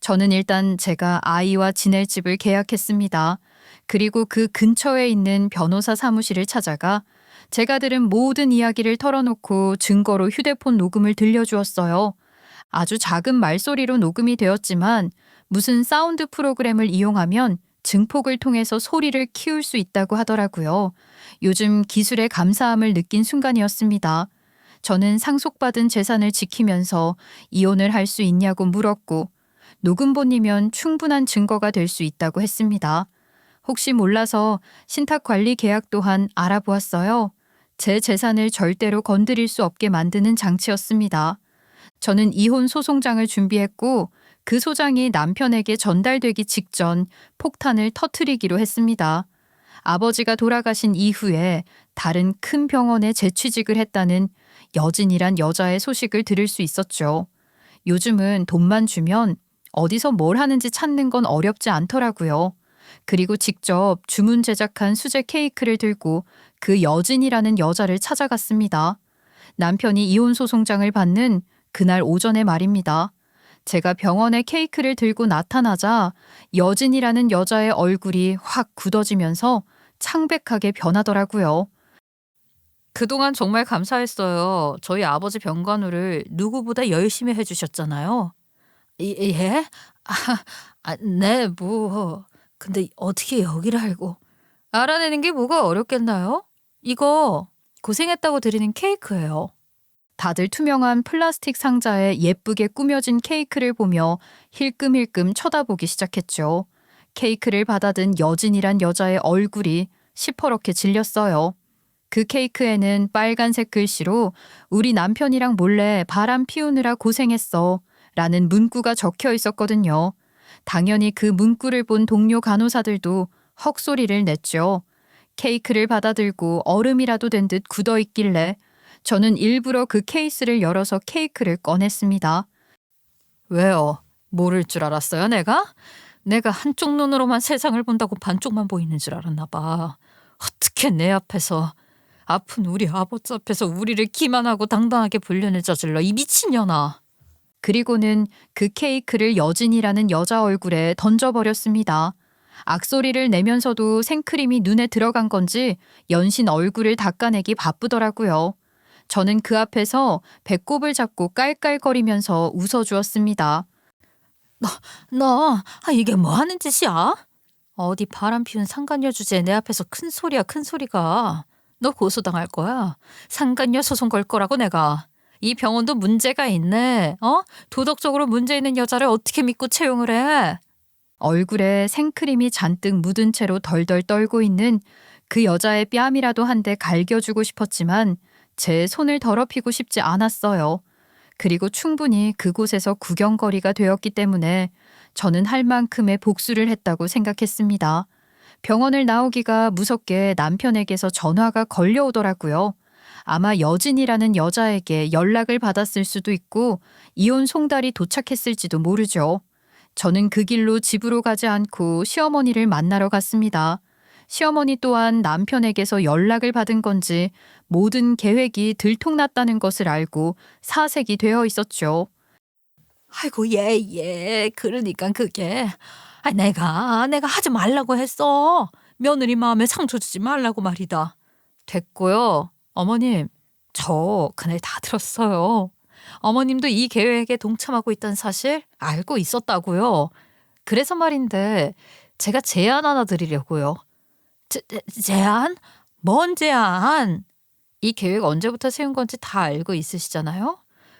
저는 일단 제가 아이와 지낼 집을 계약했습니다. 그리고 그 근처에 있는 변호사 사무실을 찾아가 제가 들은 모든 이야기를 털어놓고 증거로 휴대폰 녹음을 들려주었어요. 아주 작은 말소리로 녹음이 되었지만 무슨 사운드 프로그램을 이용하면 증폭을 통해서 소리를 키울 수 있다고 하더라고요. 요즘 기술의 감사함을 느낀 순간이었습니다. 저는 상속받은 재산을 지키면서 이혼을 할 수 있냐고 물었고 녹음본이면 충분한 증거가 될 수 있다고 했습니다. 혹시 몰라서 신탁관리 계약 또한 알아보았어요. 제 재산을 절대로 건드릴 수 없게 만드는 장치였습니다. 저는 이혼 소송장을 준비했고 그 소장이 남편에게 전달되기 직전 폭탄을 터뜨리기로 했습니다. 아버지가 돌아가신 이후에 다른 큰 병원에 재취직을 했다는 여진이란 여자의 소식을 들을 수 있었죠. 요즘은 돈만 주면 어디서 뭘 하는지 찾는 건 어렵지 않더라고요. 그리고 직접 주문 제작한 수제 케이크를 들고 그 여진이라는 여자를 찾아갔습니다. 남편이 이혼 소송장을 받는 그날 오전의 말입니다. 제가 병원에 케이크를 들고 나타나자 여진이라는 여자의 얼굴이 확 굳어지면서 창백하게 변하더라고요. 그동안 정말 감사했어요. 저희 아버지 병간호를 누구보다 열심히 해주셨잖아요. 예? 네, 뭐. 근데 어떻게 여기를 알고? 알아내는 게 뭐가 어렵겠나요? 이거 고생했다고 드리는 케이크예요. 다들 투명한 플라스틱 상자에 예쁘게 꾸며진 케이크를 보며 힐끔힐끔 쳐다보기 시작했죠. 케이크를 받아든 여진이란 여자의 얼굴이 시퍼렇게 질렸어요. 그 케이크에는 빨간색 글씨로 우리 남편이랑 몰래 바람 피우느라 고생했어 라는 문구가 적혀 있었거든요. 당연히 그 문구를 본 동료 간호사들도 헉소리를 냈죠. 케이크를 받아들고 얼음이라도 된 듯 굳어 있길래 저는 일부러 그 케이스를 열어서 케이크를 꺼냈습니다. 왜요? 모를 줄 알았어요, 내가? 내가 한쪽 눈으로만 세상을 본다고 반쪽만 보이는 줄 알았나 봐. 어떻게 내 앞에서 아픈 우리 아버지 앞에서 우리를 기만하고 당당하게 불륜을 저질러 이 미친년아. 그리고는 그 케이크를 여진이라는 여자 얼굴에 던져버렸습니다. 악소리를 내면서도 생크림이 눈에 들어간 건지 연신 얼굴을 닦아내기 바쁘더라고요. 저는 그 앞에서 배꼽을 잡고 깔깔거리면서 웃어주었습니다. 이게 뭐 하는 짓이야? 어디 바람 피운 상간녀 주제에 내 앞에서 큰 소리야, 큰 소리가. 너 고소당할 거야. 상간녀 소송 걸 거라고 내가. 이 병원도 문제가 있네. 도덕적으로 문제 있는 여자를 어떻게 믿고 채용을 해? 얼굴에 생크림이 잔뜩 묻은 채로 덜덜 떨고 있는 그 여자의 뺨이라도 한 대 갈겨주고 싶었지만 제 손을 더럽히고 싶지 않았어요. 그리고 충분히 그곳에서 구경거리가 되었기 때문에 저는 할 만큼의 복수를 했다고 생각했습니다. 병원을 나오기가 무섭게 남편에게서 전화가 걸려오더라고요. 아마 여진이라는 여자에게 연락을 받았을 수도 있고 이혼 송달이 도착했을지도 모르죠. 저는 그 길로 집으로 가지 않고 시어머니를 만나러 갔습니다. 시어머니 또한 남편에게서 연락을 받은 건지 모든 계획이 들통났다는 것을 알고 사색이 되어 있었죠. 아이고 예. 그러니까 그게 내가 하지 말라고 했어. 며느리 마음에 상처 주지 말라고 말이다. 됐고요. 어머님, 저 그날 다 들었어요. 어머님도 이 계획에 동참하고 있다는 사실 알고 있었다고요. 그래서 말인데 제가 제안 하나 드리려고요. 제안? 뭔 제안? 이 계획 언제부터 세운 건지 다 알고 있으시잖아요.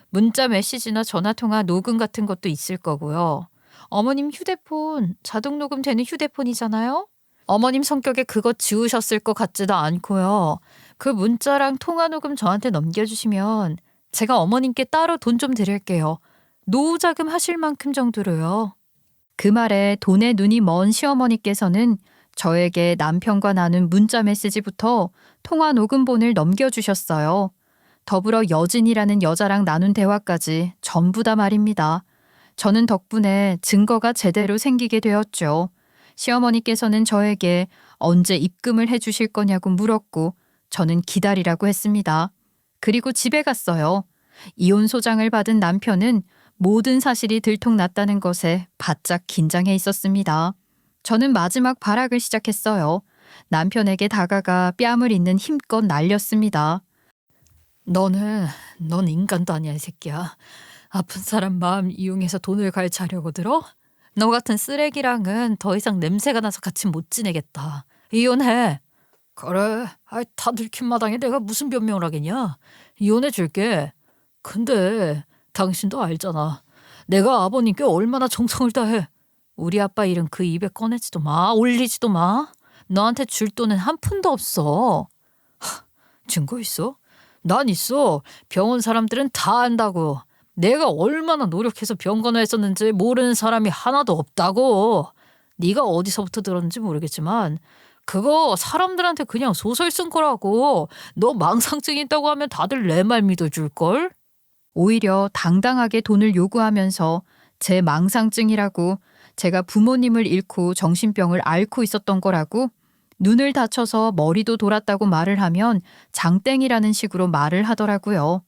문자 메시지나 전화통화 녹음 같은 것도 있을 거고요. 어머님 휴대폰 자동 녹음되는 휴대폰이잖아요. 어머님 성격에 그거 지우셨을 것 같지도 않고요. 그 문자랑 통화 녹음 저한테 넘겨주시면 제가 어머님께 따로 돈 좀 드릴게요. 노후자금 하실 만큼 정도로요. 그 말에 돈에 눈이 먼 시어머니께서는 저에게 남편과 나눈 문자 메시지부터 통화 녹음본을 넘겨주셨어요. 더불어 여진이라는 여자랑 나눈 대화까지 전부 다 말입니다. 저는 덕분에 증거가 제대로 생기게 되었죠. 시어머니께서는 저에게 언제 입금을 해주실 거냐고 물었고 저는 기다리라고 했습니다. 그리고 집에 갔어요. 이혼 소장을 받은 남편은 모든 사실이 들통났다는 것에 바짝 긴장해 있었습니다. 저는 마지막 발악을 시작했어요. 남편에게 다가가 뺨을 잇는 힘껏 날렸습니다. 넌 인간도 아니야, 이 새끼야. 아픈 사람 마음 이용해서 돈을 갈취하려고 들어? 너 같은 쓰레기랑은 더 이상 냄새가 나서 같이 못 지내겠다. 이혼해. 그래, 다 들킨 마당에 내가 무슨 변명을 하겠냐. 이혼해 줄게. 근데 당신도 알잖아. 내가 아버님께 얼마나 정성을 다해. 우리 아빠 이름 그 입에 꺼내지도 마, 올리지도 마. 너한테 줄 돈은 한 푼도 없어. 증거 있어? 난 있어. 병원 사람들은 다 안다고. 내가 얼마나 노력해서 병 건너했었는지 모르는 사람이 하나도 없다고. 네가 어디서부터 들었는지 모르겠지만 그거 사람들한테 그냥 소설 쓴 거라고. 너 망상증 있다고 하면 다들 내 말 믿어줄걸? 오히려 당당하게 돈을 요구하면서 제 망상증이라고, 제가 부모님을 잃고 정신병을 앓고 있었던 거라고, 눈을 다쳐서 머리도 돌았다고 말을 하면 장땡이라는 식으로 말을 하더라고요.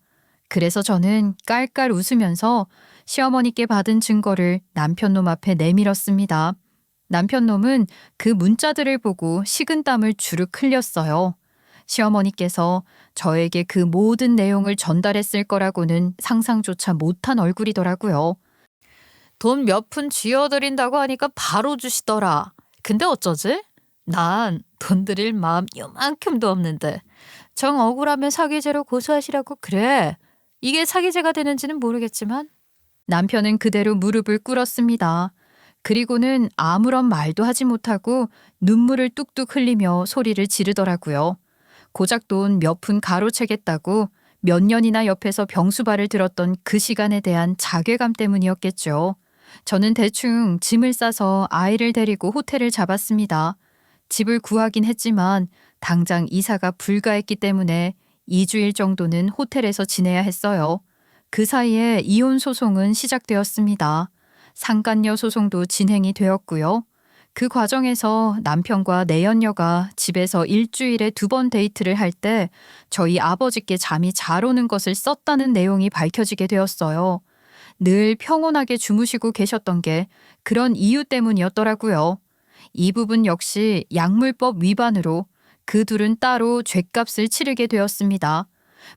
그래서 저는 깔깔 웃으면서 시어머니께 받은 증거를 남편놈 앞에 내밀었습니다. 남편놈은 그 문자들을 보고 식은땀을 주르륵 흘렸어요. 시어머니께서 저에게 그 모든 내용을 전달했을 거라고는 상상조차 못한 얼굴이더라고요. 돈 몇 푼 쥐어드린다고 하니까 바로 주시더라. 근데 어쩌지? 난 돈 드릴 마음 요만큼도 없는데 정 억울하면 사기죄로 고소하시라고 그래. 이게 사기죄가 되는지는 모르겠지만 남편은 그대로 무릎을 꿇었습니다. 그리고는 아무런 말도 하지 못하고 눈물을 뚝뚝 흘리며 소리를 지르더라고요. 고작 돈 몇 푼 가로채겠다고 몇 년이나 옆에서 병수발을 들었던 그 시간에 대한 자괴감 때문이었겠죠. 저는 대충 짐을 싸서 아이를 데리고 호텔을 잡았습니다. 집을 구하긴 했지만 당장 이사가 불가했기 때문에 2주일 정도는 호텔에서 지내야 했어요. 그 사이에 이혼 소송은 시작되었습니다. 상간녀 소송도 진행이 되었고요. 그 과정에서 남편과 내연녀가 집에서 일주일에 2번 데이트를 할 때 저희 아버지께 잠이 잘 오는 것을 썼다는 내용이 밝혀지게 되었어요. 늘 평온하게 주무시고 계셨던 게 그런 이유 때문이었더라고요. 이 부분 역시 약물법 위반으로 그 둘은 따로 죗값을 치르게 되었습니다.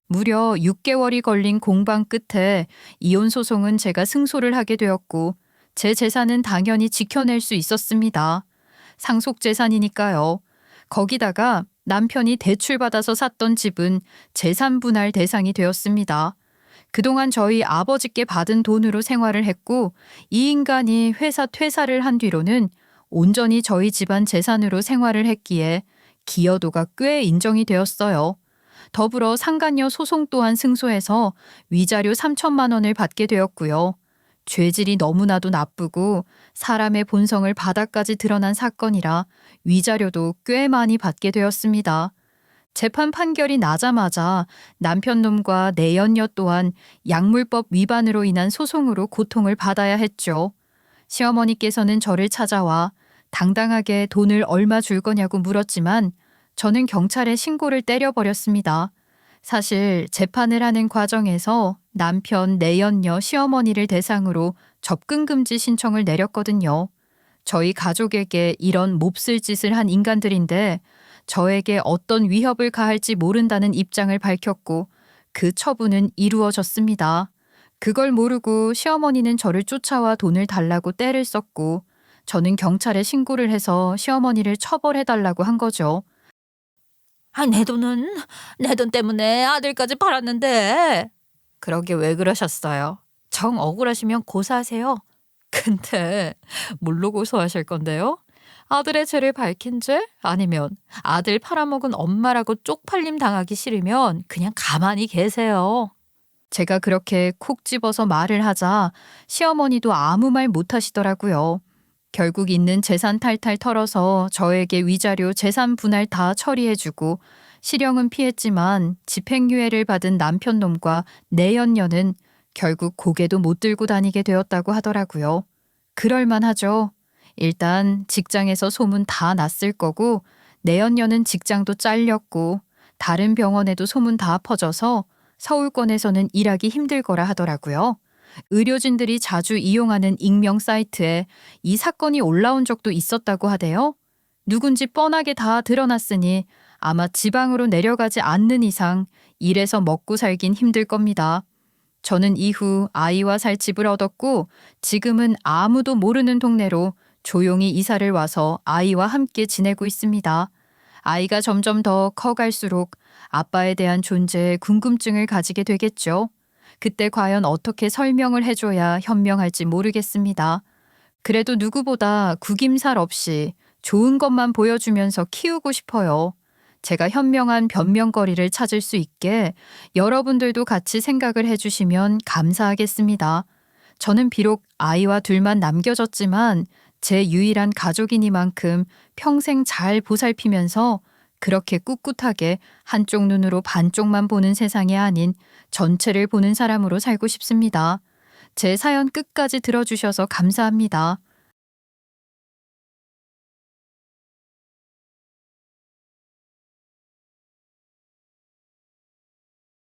무려 6개월이 걸린 공방 끝에 이혼 소송은 제가 승소를 하게 되었고 제 재산은 당연히 지켜낼 수 있었습니다. 상속 재산이니까요. 거기다가 남편이 대출받아서 샀던 집은 재산 분할 대상이 되었습니다. 그동안 저희 아버지께 받은 돈으로 생활을 했고 이 인간이 회사 퇴사를 한 뒤로는 온전히 저희 집안 재산으로 생활을 했기에 기여도가 꽤 인정이 되었어요. 더불어 상간녀 소송 또한 승소해서 위자료 3천만 원을 받게 되었고요. 죄질이 너무나도 나쁘고 사람의 본성을 바닥까지 드러난 사건이라 위자료도 꽤 많이 받게 되었습니다. 재판 판결이 나자마자 남편놈과 내연녀 또한 약물법 위반으로 인한 소송으로 고통을 받아야 했죠. 시어머니께서는 저를 찾아와 당당하게 돈을 얼마 줄 거냐고 물었지만 저는 경찰에 신고를 때려버렸습니다. 사실 재판을 하는 과정에서 남편, 내연녀, 시어머니를 대상으로 접근금지 신청을 내렸거든요. 저희 가족에게 이런 몹쓸 짓을 한 인간들인데 저에게 어떤 위협을 가할지 모른다는 입장을 밝혔고 그 처분은 이루어졌습니다. 그걸 모르고 시어머니는 저를 쫓아와 돈을 달라고 떼를 썼고 저는 경찰에 신고를 해서 시어머니를 처벌해달라고 한 거죠. 내 돈은 내 돈 때문에 아들까지 팔았는데. 그러게 왜 그러셨어요? 정 억울하시면 고소하세요. 근데 뭘로 고소하실 건데요? 아들의 죄를 밝힌 죄? 아니면 아들 팔아먹은 엄마라고 쪽팔림 당하기 싫으면 그냥 가만히 계세요. 제가 그렇게 콕 집어서 말을 하자 시어머니도 아무 말 못 하시더라고요. 결국 있는 재산 탈탈 털어서 저에게 위자료 재산 분할 다 처리해주고 실형은 피했지만 집행유예를 받은 남편놈과 내연녀는 결국 고개도 못 들고 다니게 되었다고 하더라고요. 그럴만하죠. 일단 직장에서 소문 다 났을 거고 내연녀는 직장도 잘렸고 다른 병원에도 소문 다 퍼져서 서울권에서는 일하기 힘들 거라 하더라고요. 의료진들이 자주 이용하는 익명 사이트에 이 사건이 올라온 적도 있었다고 하대요. 누군지 뻔하게 다 드러났으니 아마 지방으로 내려가지 않는 이상 일해서 먹고 살긴 힘들 겁니다. 저는 이후 아이와 살 집을 얻었고 지금은 아무도 모르는 동네로 조용히 이사를 와서 아이와 함께 지내고 있습니다. 아이가 점점 더 커갈수록 아빠에 대한 존재에 궁금증을 가지게 되겠죠. 그때 과연 어떻게 설명을 해줘야 현명할지 모르겠습니다. 그래도 누구보다 구김살 없이 좋은 것만 보여주면서 키우고 싶어요. 제가 현명한 변명거리를 찾을 수 있게 여러분들도 같이 생각을 해주시면 감사하겠습니다. 저는 비록 아이와 둘만 남겨졌지만 제 유일한 가족이니만큼 평생 잘 보살피면서 그렇게 꿋꿋하게 한쪽 눈으로 반쪽만 보는 세상이 아닌 전체를 보는 사람으로 살고 싶습니다. 제 사연 끝까지 들어주셔서 감사합니다.